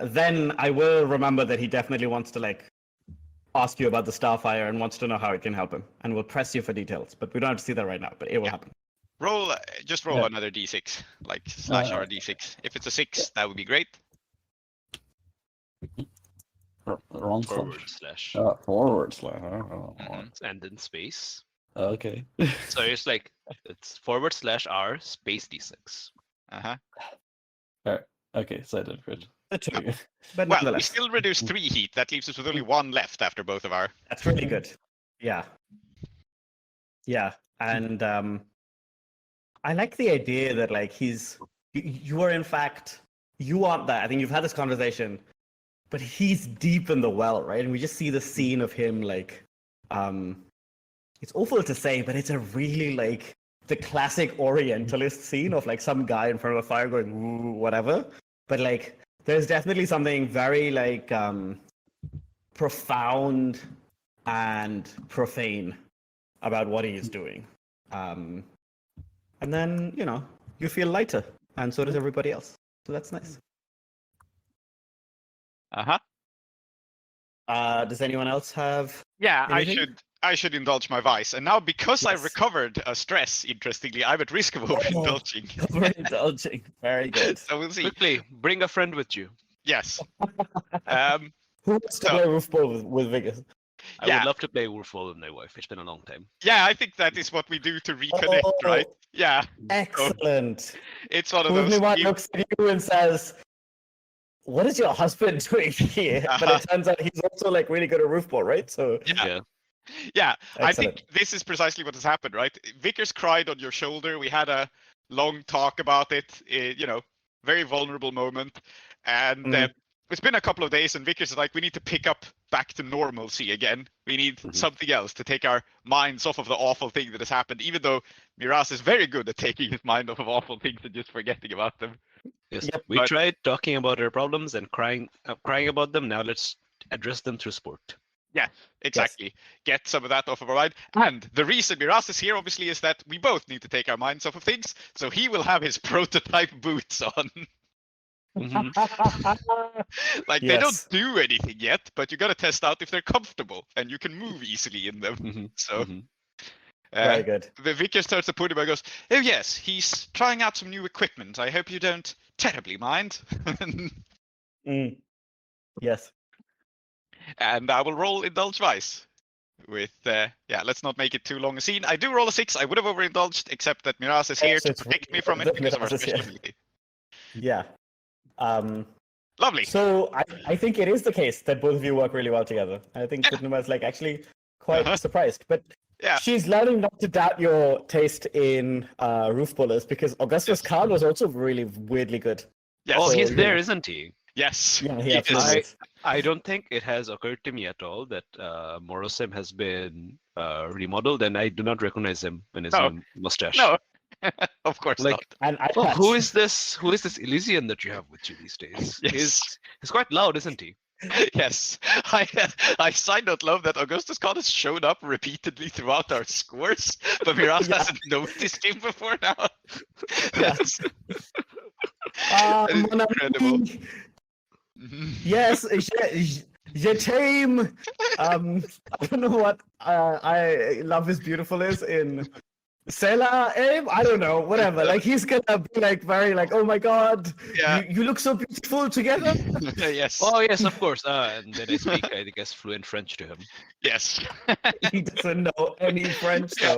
then I will remember that he definitely wants to like ask you about the Starfire and wants to know how it can help him, and will press you for details. But we don't have to see that right now. But it will happen. Roll, just roll Yeah. another d6, like slash r d6. If it's a 6, that would be great. wrong Forward slash. slash. Forward slash. And then space. Okay. So it's like it's forward slash R space D6. Uh-huh. Okay, so I did crit. The 2. Okay. But Well, we nonetheless, still reduce 3 heat. That leaves us with only 1 left after both of our. that's really good. Yeah. Yeah, and I like the idea that like you are in fact you aren't that. I think you've had this conversation, but he's deep in the well, right? And we just see the scene of him like it's awful to say, but it's a really like the classic Orientalist scene of like some guy in front of a fire going ooh, whatever. But like there's definitely something very like profound and profane about what he is doing. And then, you feel lighter, and so does everybody else. So that's nice. Uh-huh. Does anyone else have? Yeah, Anything? I should indulge my vice. And now because I Yes. recovered a stress, interestingly, I'm at risk of overindulging. Overindulging. Very good. So we'll see. Quickly, bring a friend with you. Yes. Who wants to So- play roof ball with Vickers? I Yeah. would love to play Wolfball with my wife. It's been a long time. Yeah, I think that is what we do to reconnect, Oh. right? Yeah, Excellent. it's one of Who those. looks at you and says, "What is your husband doing here?" But it turns out he's also like really good at roof ball, right? So Yeah. Yeah, I Excellent. think this is precisely what has happened, right? Vickers cried on your shoulder. We had a long talk about it, very vulnerable moment. And it's been a couple of days, and Vickers is like, we need to pick up back to normalcy again. We need something else to take our minds off of the awful thing that has happened, even though Miraz is very good at taking his mind off of awful things and just forgetting about them. Yes. Yep. We But- tried talking about our problems and crying about them. Now let's address them through sport. Yeah, exactly. Get some of that off of our mind. And the reason Miraz is here, obviously, is that we both need to take our minds off of things. So he will have his prototype boots on. Like, they don't Yes. do anything yet, but you got to test out if they're comfortable and you can move easily in them. So, Very good. the Vickers starts to put him and goes, oh, yes, he's trying out some new equipment. I hope you don't terribly mind. Yes. And I will roll Indulge Vice. With, let's not make it too long a scene. I do roll a 6. I would have overindulged, except that Miraz is here so to it's protect me really from good it that because of our Miraz is special here. ability. Yeah. Lovely. So I think it is the case that both of you work really well together. I think Yeah. Srinivas like actually quite Uh-huh. surprised. But Yeah. she's learning not to doubt your taste in roof bowlers because Augustus Yes. Khan was also really weirdly good. Yes. Oh, So, he's you there, know. isn't he? Yes. Yeah, he he is. absolutely is. I don't think it has occurred to me at all that Morosim has been remodeled, and I do not recognize him in his No. new mustache. No, of course Like, not. And I Oh, who is this? Who is this Elysian that you have with you these days? Yes. He's quite loud, isn't he? Yes. I side note love that Augustus Khan has shown up repeatedly throughout our scores, but Miraz Yeah. hasn't noticed him before now. That's mon incredible. ami. Mhm. Yes, je t'aime. I don't know what I love is beautiful is in Sela aim. I don't know, whatever. Like he's gonna be like very like, oh my god, Yeah. you look so beautiful together. Yes. Oh yes, of course. And then I speak, I guess, fluent French to him. Yes. He doesn't know any French though.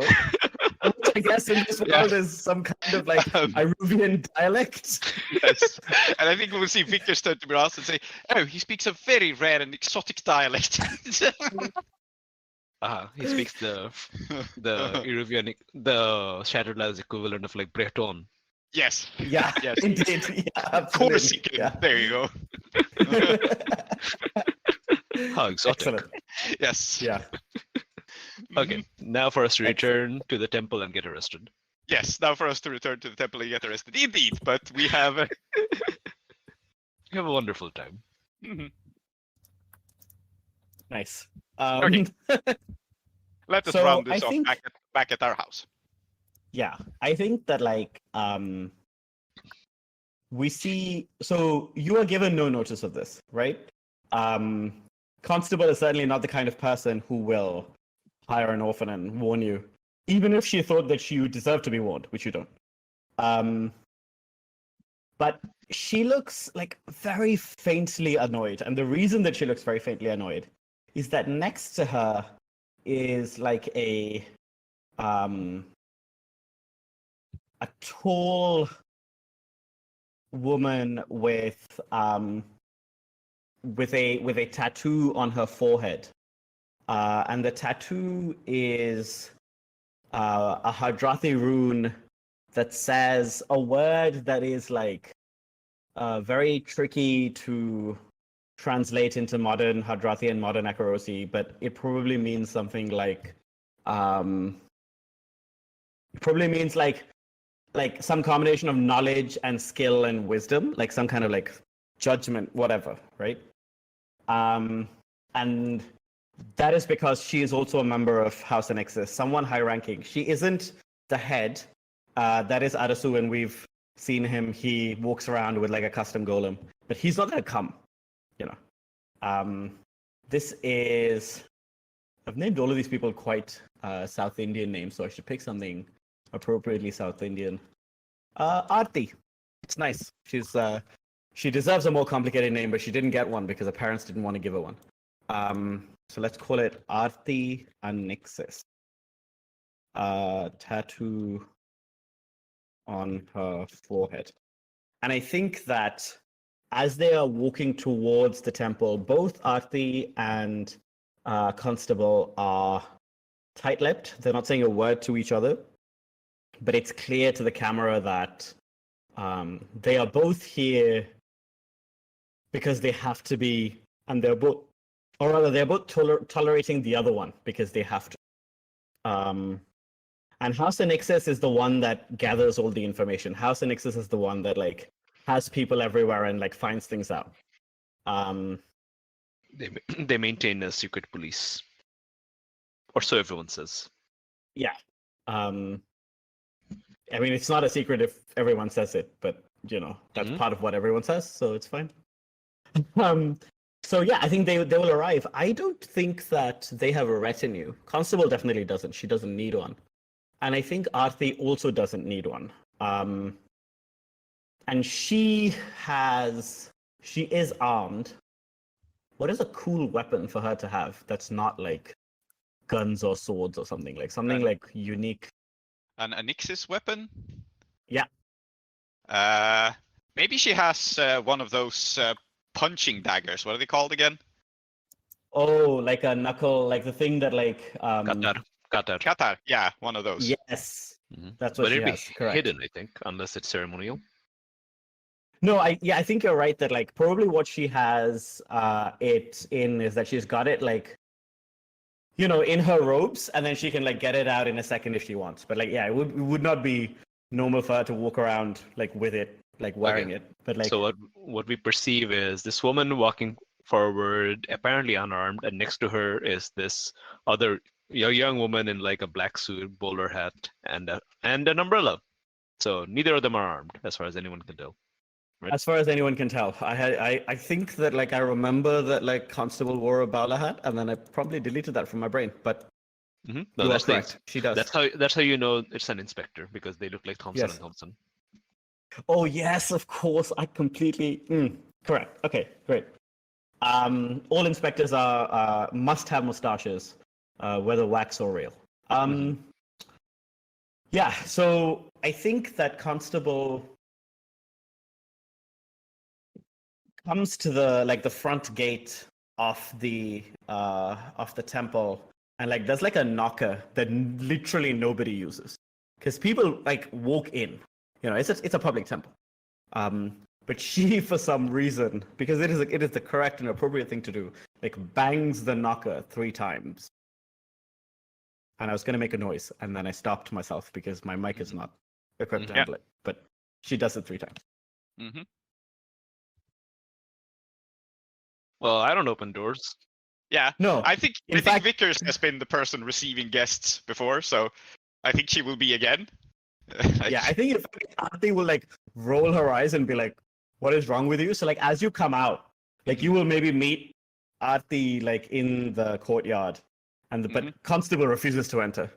Which I guess in this world is some kind of like Iruvian dialect. Yes. And I think we'll see Vickers turn to Miraz and say, oh, he speaks a very rare and exotic dialect. He speaks the Iruvian, the Shattered Lives equivalent of like Breton. Yes. Yeah, Yes. indeed. Yeah, absolutely. Corsican. Yeah. There you go. How exotic. Excellent. Yes. Yeah. Okay, now for us to Excellent. return to the temple and get arrested. Yes. Now for us to return to the temple and get arrested. Indeed, but we have. You have a wonderful time. Mhm. Nice. Okay. Let us So, round this I off think- back at our house. Yeah, I think that like we see. So you are given no notice of this, right? Constable is certainly not the kind of person who will hire an orphan and warn you, even if she thought that you deserve to be warned, which you don't. But she looks like very faintly annoyed, and the reason that she looks very faintly annoyed is that next to her is like a tall woman with a tattoo on her forehead, and the tattoo is a Hadrathi rune that says a word that is like very tricky to translate into modern Hadrathi and modern Akarosi, but it probably means something like some combination of knowledge and skill and wisdom, like some kind of like judgment, whatever, right? And that is because she is also a member of House Annexus, someone high ranking. She isn't the head. That is Adasu, and we've seen him. He walks around with like a custom golem, but he's not gonna come, you know. This is, I've named all of these people quite South Indian names, so I should pick something appropriately South Indian. Aarti. It's nice. She deserves a more complicated name, but she didn't get one because her parents didn't want to give her one. So let's call it Aarti Annexus. Tattoo on her forehead. And I think that as they are walking towards the temple, both Aarti and Constable are tight-lipped. They're not saying a word to each other, but it's clear to the camera that they are both here because they have to be, and they're both, or rather, they're both tolerating the other one because they have to. And House Annexus is the one that gathers all the information. House Annexus is the one that like has people everywhere and like finds things out. They maintain a secret police, or so everyone says. Yeah. I mean, it's not a secret if everyone says it, but you know that's part of what everyone says, so it's fine. So yeah, I think they will arrive. I don't think that they have a retinue. Constable definitely doesn't. She doesn't need one. And I think Aarti also doesn't need one. And she is armed. What is a cool weapon for her to have that's not like guns or swords or something? Like something like unique. An Annexus weapon? Yeah. Maybe she has one of those punching daggers. What are they called again? Oh, like a knuckle, like the thing that like Qatar. Qatar. Yeah, one of those. Yes. That's what But she it'd has. be Correct. hidden, I think, unless it's ceremonial. No, I think you're right that like probably what she has it in is that she's got it like, you know, in her robes, and then she can like get it out in a second if she wants. But like, yeah, it would not be normal for her to walk around like with it, like wearing it. But like, So what we perceive is this woman walking forward, apparently unarmed, and next to her is this other young woman in like a black suit, bowler hat, and an umbrella. So neither of them are armed, as far as anyone can tell. Right? as far as anyone can tell, I think that like I remember that like Constable wore a bowler hat, and then I probably deleted that from my brain. But No, you are that's correct. She does. That's how you know it's an inspector, because they look like Thompson Yes. and Thompson. Oh yes, of course. I completely correct. Okay, great. All inspectors are must have mustaches, whether wax or real. Yeah. So I think that Constable comes to the front gate of the temple, And like there's like a knocker that literally nobody uses. Because people like walk in. You know, it's a public temple. But she, for some reason, because it is the correct and appropriate thing to do, like bangs the knocker 3 times. And I was going to make a noise, and then I stopped myself because my mic is not equipped to handle it. But she does it 3 times. Mm-hmm. Well, I don't open doors. Yeah. No, I think in fact- Vickers has been the person receiving guests before, so I think she will be again. Yeah, I think in fact Aarti will like roll her eyes and be like, "What is wrong with you?" So like as you come out, like you will maybe meet Aarti like in the courtyard, and but Constable refuses to enter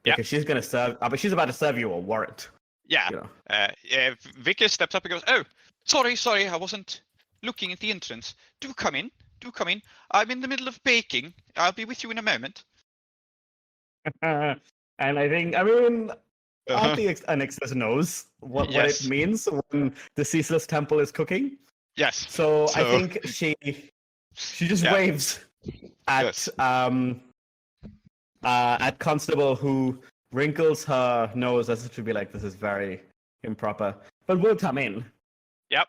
because she's gonna serve. But she's about to serve you a warrant. Yeah. You know? Vickers steps up and goes, "Oh, sorry, I wasn't looking at the entrance. Do come in. I'm in the middle of baking. I'll be with you in a moment." And I mean, Aarti Annexus knows what it means when the ceaseless temple is cooking. Yes. So I think she just waves at Constable, who wrinkles her nose as if to be like, "This is very improper," but will come in. Yep.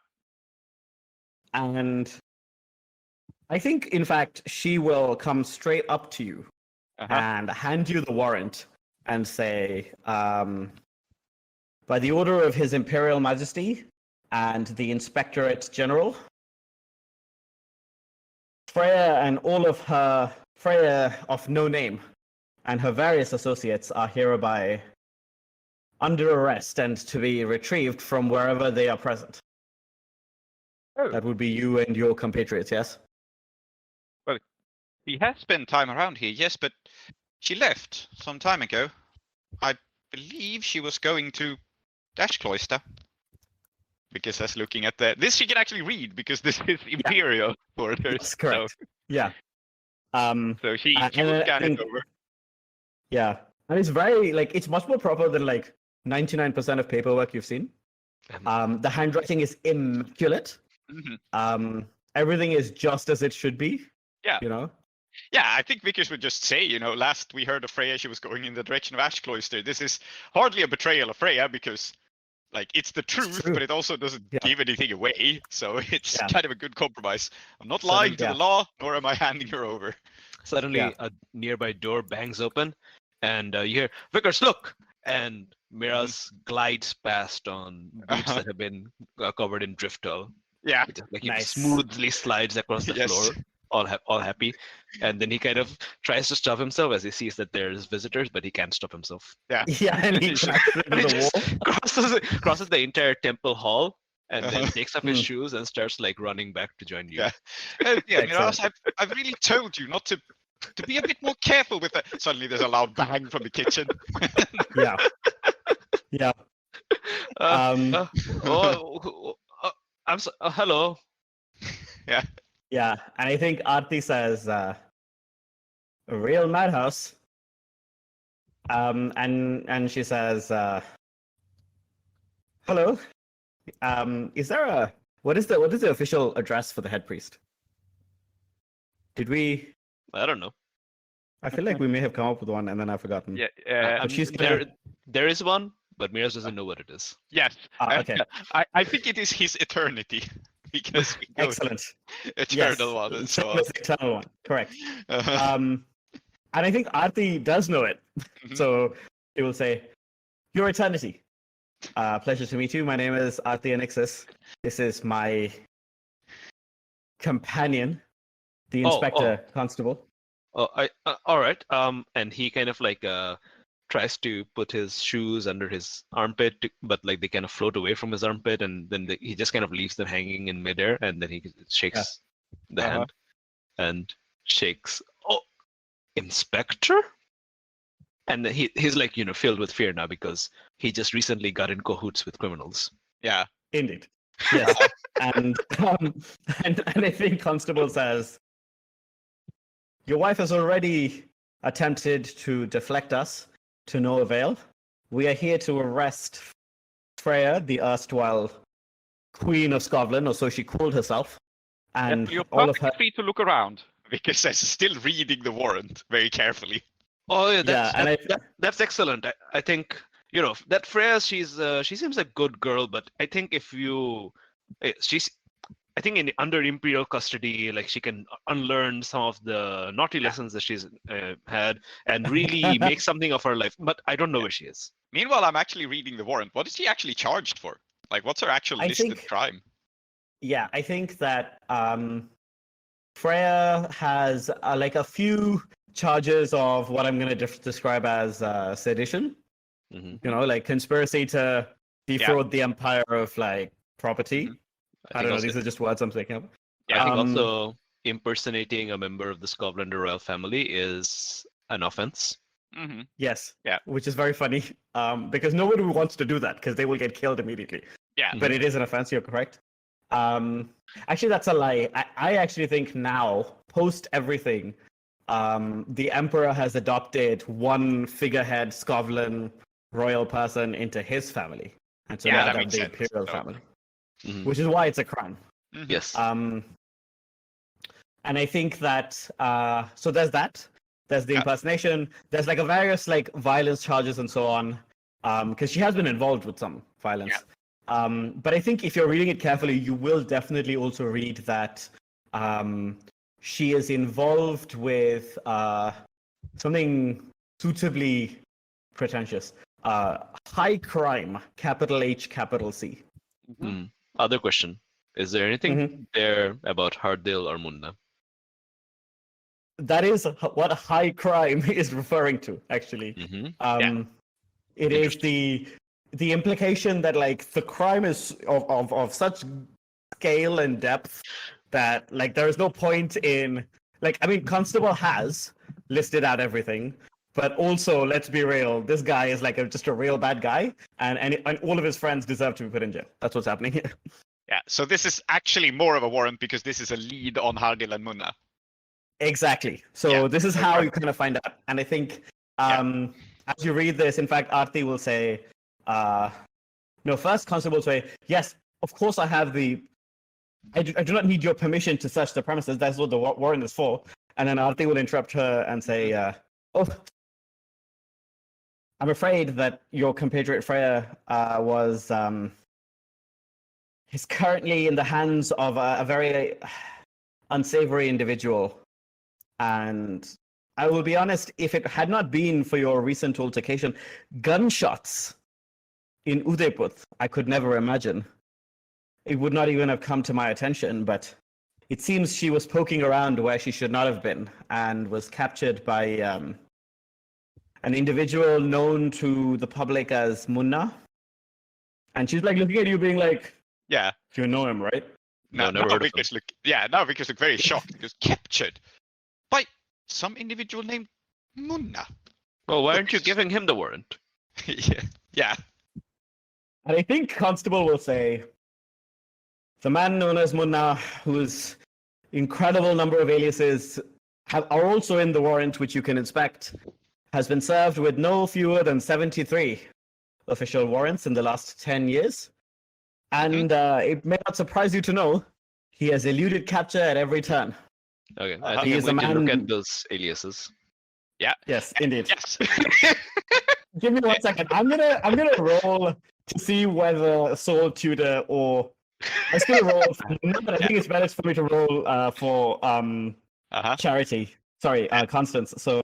And I think, in fact, she will come straight up to you and hand you the warrant and say, by the order of His Imperial Majesty and the Inspectorate General, Freya of no name and her various associates are hereby under arrest and to be retrieved from wherever they are present. Oh. That would be you and your compatriots, yes? She has spent time around here, yes, but she left some time ago. I believe she was going to Dash Cloister. Because that's looking at this she can actually read because this is Imperial orders. That's correct. So, Yeah. so she will scan it over. Yeah. And it's very, like, it's much more proper than, like, 99% of paperwork you've seen. The handwriting is immaculate. Everything is just as it should be. Yeah. You know? Yeah, I think Vickers would just say, last we heard of Freya, she was going in the direction of Ash Cloister. This is hardly a betrayal of Freya because, like, it's the truth, but it also doesn't give anything away. So it's kind of a good compromise. I'm not lying to the law, nor am I handing her over. Suddenly, a nearby door bangs open, and you hear, "Vickers, look!" And Miraz glides past on boots that have been covered in drift oil. Yeah. Like he smoothly slides across the floor, all happy. And then he kind of tries to stop himself as he sees that there's visitors, but he can't stop himself. Yeah. Yeah, and he crosses the entire temple hall and then takes off his shoes and starts like running back to join you. Miraz, I've really told you not to be a bit more careful with that. Suddenly there's a loud bang from the kitchen. Yeah. Hello. Yeah. Yeah, and I think Aarti says, "A real madhouse." And she says, "Hello. Is there what is the official address for the head priest? Did we? I don't know. I feel like we may have come up with one and then I've forgotten. Yeah. There is one, but Miraz doesn't know what it is. Yes. Okay. I think it is his eternity. Because we go Excellent. Eternal one and so on. Eternal one, correct. And I think Aarti does know it. So he will say, "Your eternity. Pleasure to meet you. My name is Aarti Annexus. This is my companion, the Inspector Constable." All right. And he kind of like tries to put his shoes under his armpit, but like they kind of float away from his armpit, and then he just kind of leaves them hanging in midair, and then he shakes the hand and shakes. "Oh, Inspector?" And he's like, filled with fear now because he just recently got in cahoots with criminals. Yeah. Indeed. Yes. and I think Constable says, "Your wife has already attempted to deflect us to no avail. We are here to arrest Freya, the erstwhile Queen of Scotland, or so she called herself, and You're all of her." free to look around. Vickers says, still reading the warrant very carefully. Oh yeah, Yeah, and that's excellent. I think that Freya, she seems a good girl, but I think she's I think under imperial custody, like she can unlearn some of the naughty lessons that she's had and really make something of her life. But I don't know where she is. Meanwhile, I'm actually reading the warrant. What is she actually charged for? Like, what's her actual I listed think- crime? Yeah, I think that Freya has like a few charges of what I'm going to describe as sedition. Mhm. Like conspiracy to defraud the empire of like property. I don't know. also- These are just words I'm thinking of. I think Um, also impersonating a member of the Scotland royal family is an offense. Mm-hmm. Yes. Yeah. Which is very funny. Because nobody wants to do that because they will get killed immediately. Yeah. But it is an offense. You're correct. Actually, that's a lie. I actually think now, post everything, the emperor has adopted one figurehead Scotland royal person into his family, and so Yeah, now that they have makes the sense. imperial So- family, Mhm. which is why it's a crime. Mhm. Yes. And I think that so there's that. There's the Yeah. impersonation. There's like a various like violence charges and so on. Because she has been involved with some violence. But I think if you're reading it carefully, you will definitely also read that she is involved with something suitably pretentious. High crime, capital H, capital C. Mm. Other question: is there anything Mhm. there about Hardil or Munna? That is what high crime is referring to, actually. Mm-hmm. It is the implication that like the crime is of such scale and depth that like there is no point in like, I mean, Constable has listed out everything, but also let's be real, this guy is like just a real bad guy, and all of his friends deserve to be put in jail. That's what's happening here. Yeah. So this is actually more of a warrant because this is a lead on Hardil and Munna. Exactly. So Yeah, this is that's how right. you kind of find out. And I think as you read this, in fact, Aarti will say, no, first Constable will say, yes, of course I have I do not need your permission to search the premises. That's what the warrant is for. And then Aarti will interrupt her and say, oh, I'm afraid that your compatriot Freya is currently in the hands of a very unsavory individual. And I will be honest, if it had not been for your recent altercation, gunshots in Udaipur, I could never imagine. It would not even have come to my attention, but it seems she was poking around where she should not have been and was captured by an individual known to the public as Munna. And she's like looking at you being like, Yeah. you know him, right? No, never heard of him. Vickers look. Yeah. Now Vickers look very shocked because captured by some individual named Munna. Well, why aren't you giving him the warrant? Yeah. Yeah. And I think Constable will say, the man known as Munna, whose incredible number of aliases are also in the warrant, which you can inspect, has been served with no fewer than 73 official warrants in the last 10 years. And it may not surprise you to know, he has eluded capture at every turn. Okay, Uh-huh. I He think is I'm a going to look man- at those aliases. Yes, indeed. Yes. Give me 1 second. I'm gonna roll to see whether Soul Tutor or I was gonna roll for Munna, but I think it's better for me to roll for Charity. Sorry, Constance. So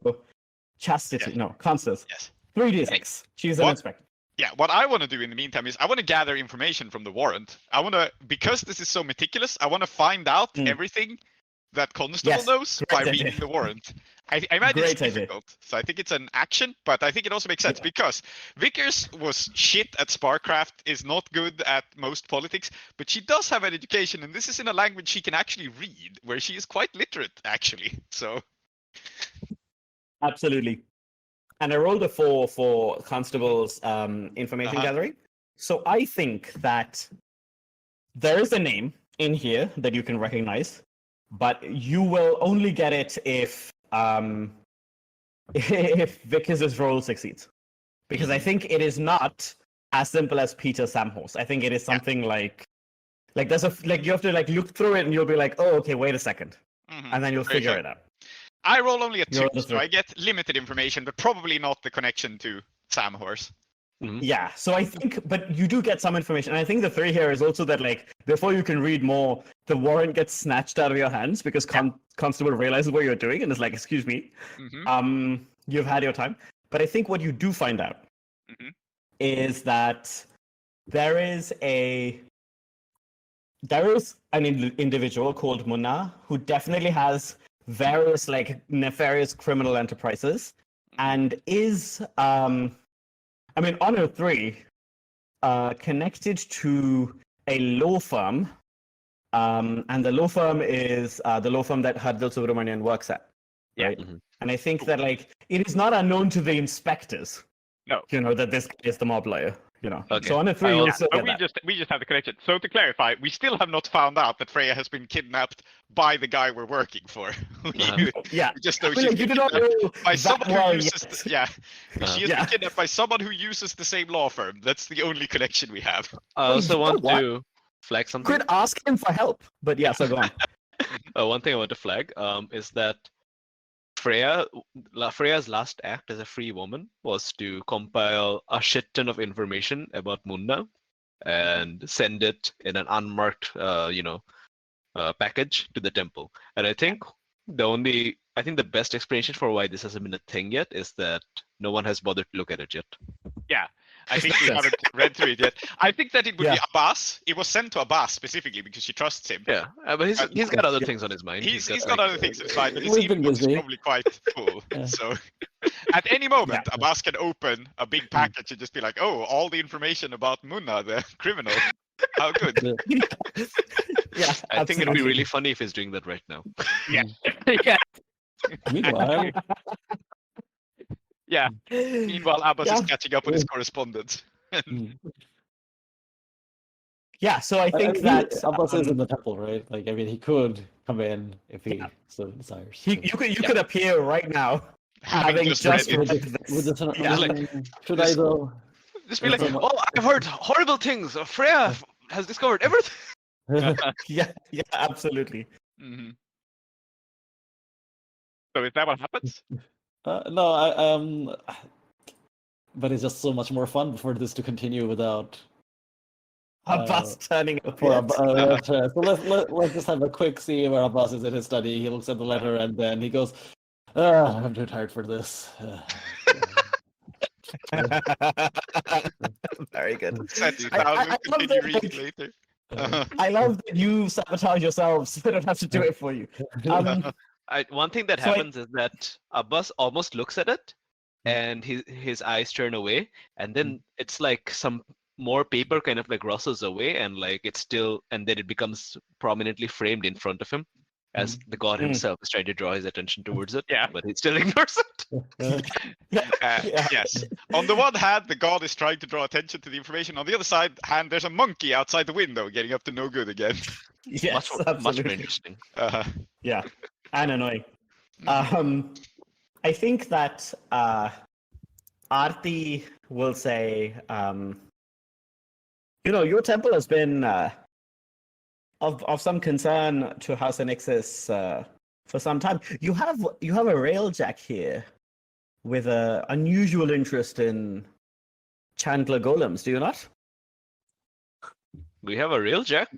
Chastity. Yes. No, Constance. Yes. 3d6. She's an What? inspector. Yeah, what I want to do in the meantime is I want to gather information from the warrant. I want to, because this is so meticulous, I want to find out everything that Constable Yes, knows great by idea. reading the warrant. I imagine Great it's idea. difficult, so I think it's an action, but I think it also makes sense because Vickers was shit at Sparcraft, is not good at most politics, but she does have an education, and this is in a language she can actually read, where she is quite literate, actually. So, Absolutely. And I rolled a 4 for Constable's information gathering. So I think that there is a name in here that you can recognize, but you will only get it if Vickers' role succeeds. Because I think it is not as simple as Peter Samhorse. I think it is something like there's you have to like look through it and you'll be like, oh, okay, wait a second. And then you'll Very figure fair. it out. I roll only a 2, You're the so I third. get limited information, but probably not the connection to Sam Horse. Yeah, so I think, but you do get some information. And I think the theory here is also that, like, before you can read more, the warrant gets snatched out of your hands because Constable realizes what you're doing and is like, excuse me, you've had your time. But I think what you do find out is that there is an individual called Munna who definitely has various, like, nefarious criminal enterprises and is, Honor 3, connected to a law firm, and the law firm is the law firm that Hardil Subramanian works at. Right? And I think that, like, it is not unknown to the inspectors. No. You know, that this guy is the mob lawyer. You know. Okay. So Honor 3 also But get that. we just have the connection. So to clarify, We still have not found out that Freya has been kidnapped by the guy we're working for. Yeah. We just know I mean, she's like, you been do not kidnapped know by that someone well who uses yet. she has been kidnapped by someone who uses the same law firm. That's the only connection we have. I also you know want what? to flag something. Could ask him for help, but yeah, so go on. One thing I want to flag is that Freya's last act as a free woman was to compile a shit ton of information about Munna and send it in an unmarked, package to the temple. And I think the best explanation for why this hasn't been a thing yet is that no one has bothered to look at it yet. Yeah. I think we haven't read through it yet. I think that it would be Abbas. It was sent to Abbas specifically because she trusts him. Yeah, but he's got other things on his mind. He's got other things on his mind, but his We've been inbox is busy. probably quite full. So at any moment, Abbas can open a big package and just be like, "Oh, all the information about Munna, the criminal. How good." Yeah, I think it'd be absolutely. really funny if he's doing that right now. yeah. Meanwhile, Yeah. Meanwhile, Abbas is Yeah. catching up with his correspondence. Yeah, so I think that Abbas is in the temple, right? Like, I mean, he could come in if he so desires. you could appear right now, having just read it. read With this. this, Yeah. should I though? Just be like, oh, I've heard horrible things. Freya has discovered everything. Yeah, absolutely. Mhm. So is that what happens? No, but it's just so much more fun for this to continue without. Abbas turning up. For yet. so let's just have a quick scene where Abbas is in his study. He looks at the letter and then he goes, "I'm too tired for this." Very good. Send it I out, love we'll continue that, reading like, later. I love that you sabotage yourselves. So I don't have to do it for you. One thing that So happens is that Abbas almost looks at it, and his eyes turn away, and then it's like some more paper kind of like rustles away, and like it's still, and then it becomes prominently framed in front of him, as the god himself is trying to draw his attention towards it. Yeah. But he still ignores it. Yes. On the one hand, the god is trying to draw attention to the information. On the other side hand, there's a monkey outside the window getting up to no good again. Yes, much more absolutely. interesting. Yeah, and annoying. I think that Aarti will say, your temple has been of some concern to House Anixis for some time. You have a railjack here with an unusual interest in Chandler golems, do you not? We have a real Jack.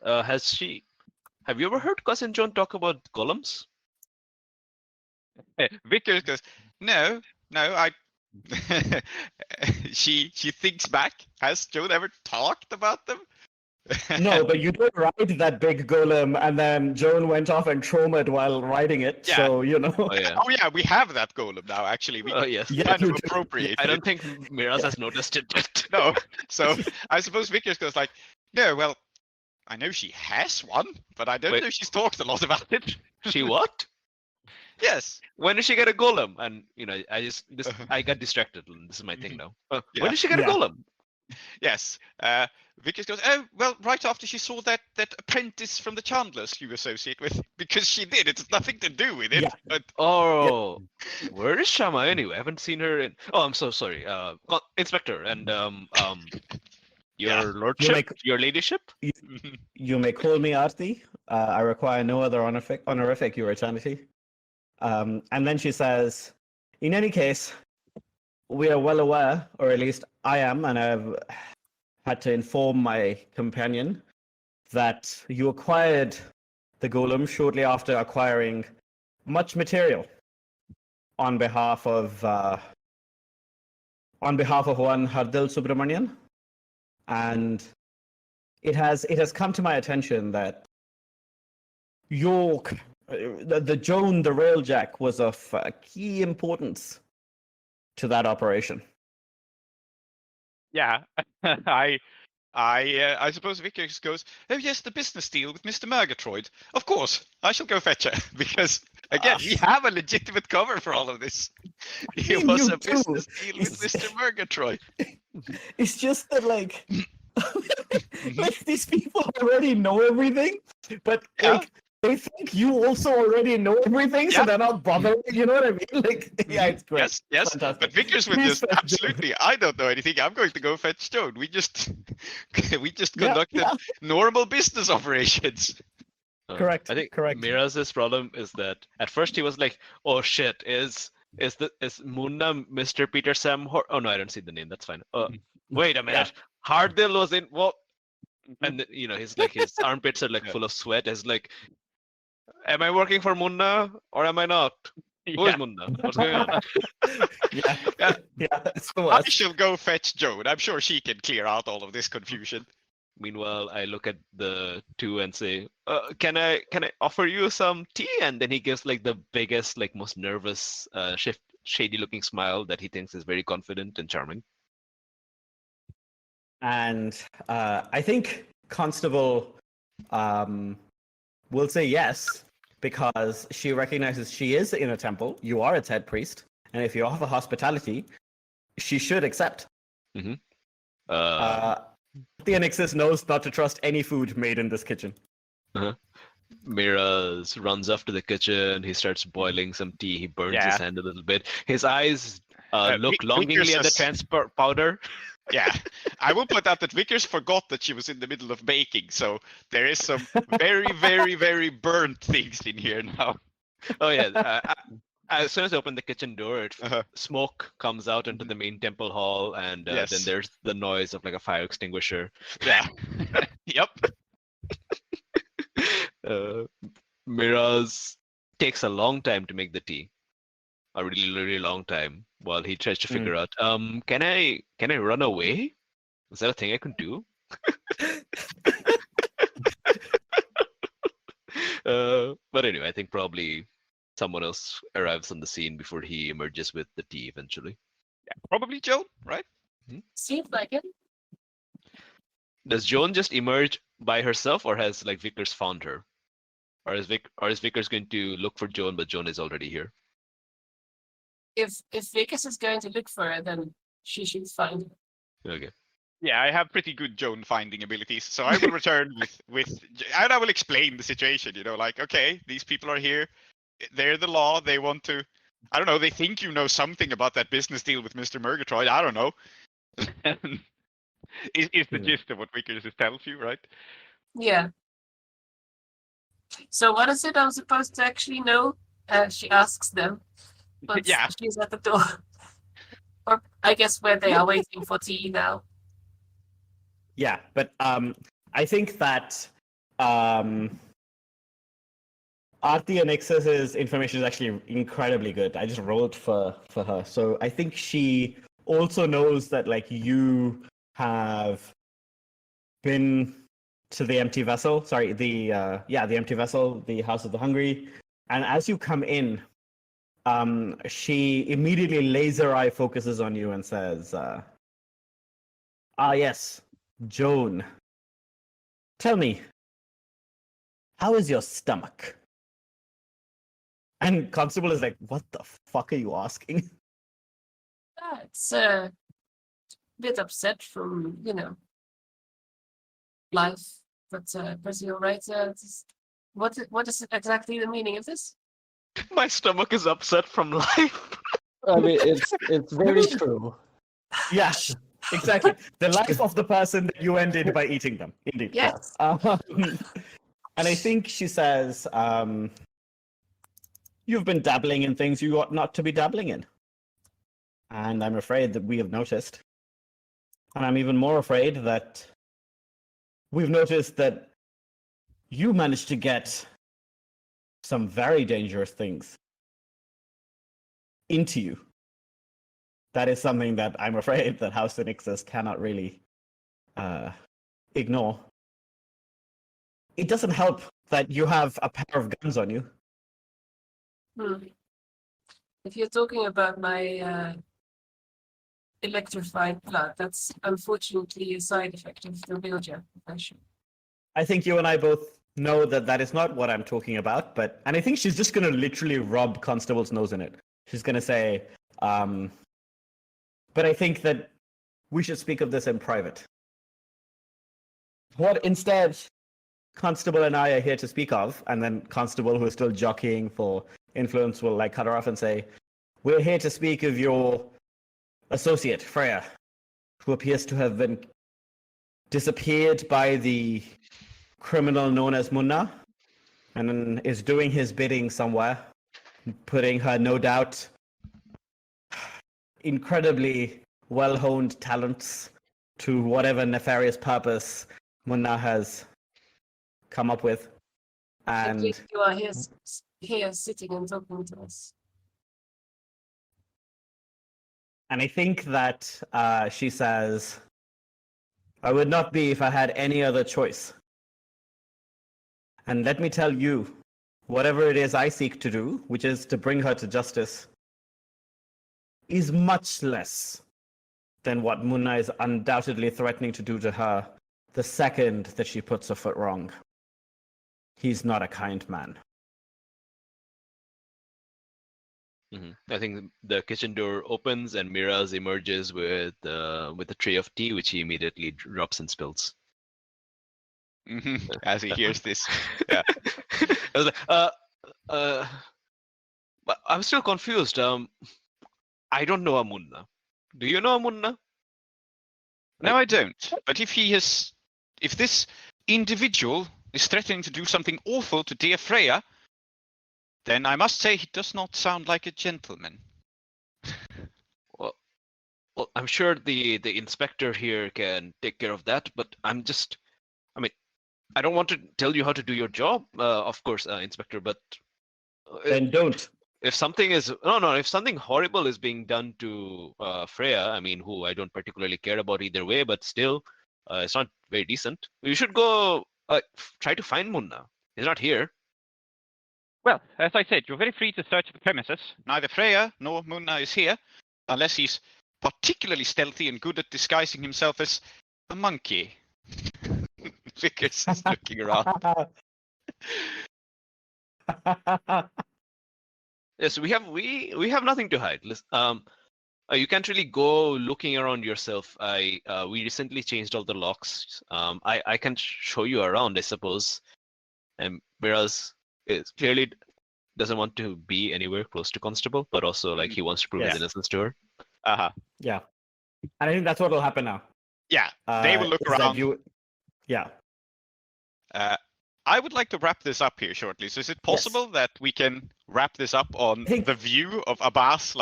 Have you ever heard Cousin Joan talk about golems? Vickers goes, no, I. she thinks back. Has Joan ever talked about them? No, but you did ride that big golem, and then Joan went off and traumatized while riding it. Yeah. So Oh yeah. Oh yeah, we have that golem now. Actually, we Oh yes. Yeah, kind you of do. appropriate. I don't think Miraz has noticed it yet. No, so I suppose Vickers goes like, no, well, I know she has one, but I don't Wait. know she's talked a lot about it. She what? Yes. When did she get a golem? And I got distracted. And this is my thing now. Yeah. When did she get a Yeah. golem? Yes. Vickers goes, oh, well, right after she saw that apprentice from the Chandlers you associate with, because she did. It's nothing to do with it. Yeah. But Oh, where is Shama anyway? I haven't seen her in. Oh, I'm so sorry. Inspector and your Yeah. lordship, your ladyship. you may call me Aarti. I require no other honorific your eternity. And then she says, in any case, we are well aware, or at least I am, and I've had to inform my companion that you acquired the golem shortly after acquiring much material on behalf of one Hardil Subramanian, and it has come to my attention that the Joan the Railjack was of key importance to that operation. Yeah, I suppose Vickers goes, oh yes, the business deal with Mr. Murgatroyd. Of course, I shall go fetch her, because, again, we have a legitimate cover for all of this. It mean, was you a do. business deal with Mr. Murgatroyd. It's just that, like, like these people already know everything, but Yeah. like they think you also already know everything, so Yeah. they're not bothering. You know what I mean? Like, yeah, it's great. Yes, yes. Fantastic. But Vickers would Please just fetch Joan. absolutely. I don't know anything. I'm going to go fetch Joan. We just Yeah, conducted yeah. normal business operations. Correct, I think correct. Miraz's problem is that at first he was like, "Oh shit, is Munna Mr. Peter Sam? Oh no, I don't see the name. That's fine. Wait a minute, Hardil was in what?" And then, he's like, his armpits are like full of sweat. He's like, "Am I working for Munna or am I not? Who is yeah. Munna? What's going on?" Yeah, Yeah. yeah. It's the I worst. shall go fetch Joan. I'm sure she can clear out all of this confusion. Meanwhile, I look at the two and say, "Can I offer you some tea?" And then he gives like the biggest, like most nervous, shady-looking smile that he thinks is very confident and charming. And I think Constable will say yes, because she recognizes she is in a temple. You are its head priest, and if you offer hospitality, she should accept. The Anixis knows not to trust any food made in this kitchen. Miraz runs up to the kitchen. He starts boiling some tea. He burns Yeah. his hand a little bit. His eyes look Vickers longingly at the says- transport powder. Yeah, I will point out that Vickers forgot that she was in the middle of baking, so there is some very, very, very burnt things in here now. Oh yeah. As soon as I open the kitchen door, Uh-huh. smoke comes out into the main temple hall, and then Yes. there's the noise of like a fire extinguisher. Yeah. Yep. Miraz takes a long time to make the tea, a really, really long time, while he tries to figure out, can I run away? Is that a thing I can do? But anyway, I think probably someone else arrives on the scene before he emerges with the tea eventually. Probably Joan, right? Seems like it. Does Joan just emerge by herself, or has like Vickers found her? Or is Vickers going to look for Joan, but Joan is already here? If Vickers is going to look for her, then she should find her. Okay. Yeah, I have pretty good Joan finding abilities, so I will return with and I will explain the situation. Like, okay, these people are here. They're the law. They want to. I don't know. They think you know something about that business deal with Mr. Murgatroyd. I don't know. Is the gist of what Vickers tells you, right? Yeah. So what is it I'm supposed to actually know? She asks them. But Yeah. she's at the door. Or I guess where they are waiting for tea now. Yeah, but I think that Aarti Anixis's information is actually incredibly good. I just rolled for her, so I think she also knows that like you have been to the empty vessel. Sorry, the empty vessel, the House of the Hungry, and as you come in, she immediately laser eye focuses on you and says, yes, Joan. Tell me, how is your stomach? And Constable is like, what the fuck are you asking? It's a bit upset from, life. But pretty all right. What is exactly the meaning of this? My stomach is upset from life. I mean, it's very true. Yeah, exactly. The life of the person that you ended by eating them. Indeed. Yes. And I think she says, you've been dabbling in things you ought not to be dabbling in. And I'm afraid that we have noticed. And I'm even more afraid that we've noticed that you managed to get some very dangerous things into you. That is something that I'm afraid that House Nixus cannot really ignore. It doesn't help that you have a pair of guns on you. If you're talking about my electrified blood, that's unfortunately a side effect of the wheelchair profession. I think you and I both know that that is not what I'm talking about, and I think she's just going to literally rub Constable's nose in it. She's going to say, but I think that we should speak of this in private. What instead Constable and I are here to speak of, and then Constable, who is still jockeying for influence, will like cut her off and say, we're here to speak of your associate, Freya, who appears to have been disappeared by the criminal known as Munna, and is doing his bidding somewhere, putting her, no doubt, incredibly well-honed talents to whatever nefarious purpose Munna has come up with. And You are here sitting and talking to us. And I think that she says, I would not be if I had any other choice. And let me tell you, whatever it is I seek to do, which is to bring her to justice, is much less than what Munna is undoubtedly threatening to do to her the second that she puts her foot wrong. He's not a kind man. I think the kitchen door opens and Miraz emerges with a tray of tea, which he immediately drops and spills. As he hears this. Yeah. I was like, but I'm still confused. I don't know Munna. Do you know Munna? No, I don't. But if this individual is threatening to do something awful to dear Freya, then I must say he does not sound like a gentleman. Well, I'm sure the inspector here can take care of that, but I don't want to tell you how to do your job, of course, Inspector, but Then don't. if something horrible is being done to Freya, who I don't particularly care about either way, but still, it's not very decent. You should go try to find Munna. He's not here. Well, as I said, you're very free to search the premises. Neither Freya nor Munna is here, unless he's particularly stealthy and good at disguising himself as a monkey. Vickers is looking around. Yes, we have nothing to hide. You can't really go looking around yourself. We recently changed all the locks. I can show you around, I suppose. And Miraz clearly doesn't want to be anywhere close to Constable, but also he wants to prove his innocence to her. Yeah. And I think that's what will happen now. Yeah, they will look around. Yeah. I would like to wrap this up here shortly. So is it possible that we can wrap this up on the view of Abbas?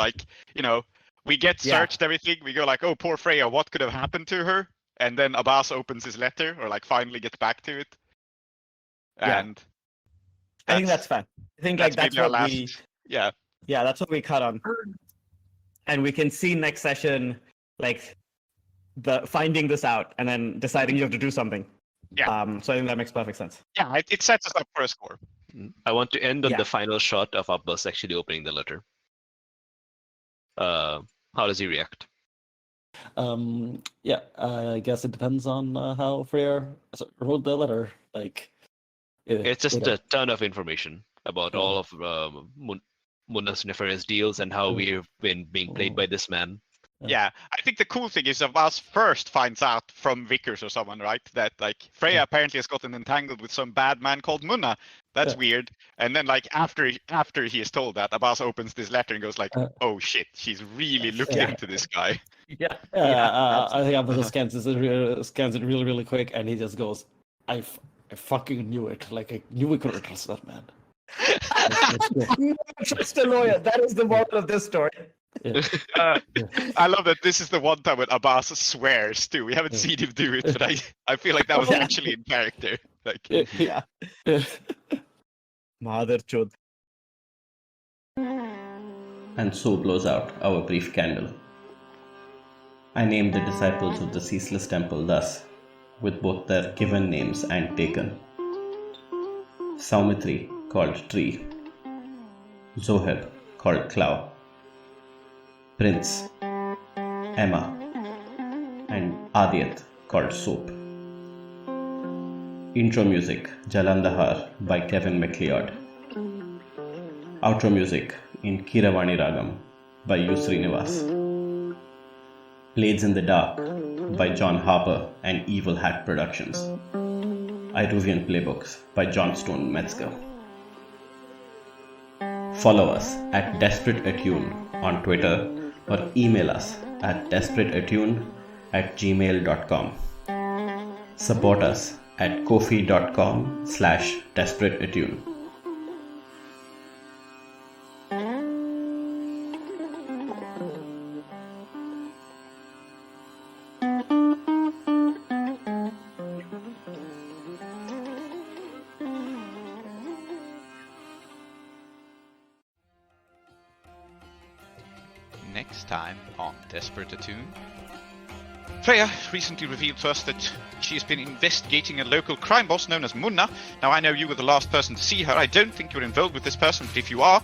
We get searched everything. We go oh, poor Freya, what could have happened to her? And then Abbas opens his letter or finally gets back to it. And I think that's fine. I think that's what we... Yeah. Yeah, that's what we cut on. And we can see next session, the finding this out and then deciding you have to do something. Yeah. So I think that makes perfect sense. Yeah, it sets us up for a score. I want to end on the final shot of Abbas actually opening the letter. How does he react? I guess it depends on how Freya wrote the letter. It's just a ton of information about all of Munna's nefarious deals and how we've been being played by this man. Yeah, I think the cool thing is Abbas first finds out from Vickers or someone, right? That Freya apparently has gotten entangled with some bad man called Munna. That's weird. And then after he is told that, Abbas opens this letter and goes oh shit, she's really looked into this guy. I think Abbas scans it really, really quick, and he just goes, I fucking knew it. I knew we couldn't trust that man. Never trust a lawyer. That is the moral of this story. I love that this is the one time when Abbas swears too. We haven't seen him do it, but I feel like that was actually in character. Like, Yeah. Mother chod. And so blows out our brief candle. I named the disciples of the ceaseless temple thus, with both their given names and taken. Soumithri, called Tree. Zoheb, called Klow. Prince, Emma, and Aadiyat, called Soap. Intro music, Jalandhar by Kevin MacLeod. Outro music in Keeravani Ragam by Srinivas. Blades in the Dark by John Harper and Evil Hat Productions. Iruvian playbooks by Johnstone Metzger. Follow us at Desperate Attune on Twitter or email us at desperateattune@gmail.com. Support us at kofi.com/desperateattune. next time on Desperate Attune. Freya recently revealed to us that she has been investigating a local crime boss known as Munna. Now, I know you were the last person to see her. I don't think you're involved with this person, but if you are,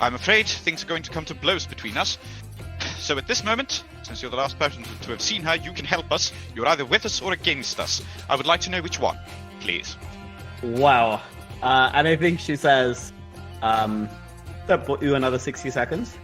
I'm afraid things are going to come to blows between us. So at this moment, since you're the last person to have seen her, you can help us. You're either with us or against us. I would like to know which one, please. Wow. And I think she says, that bought you another 60 seconds.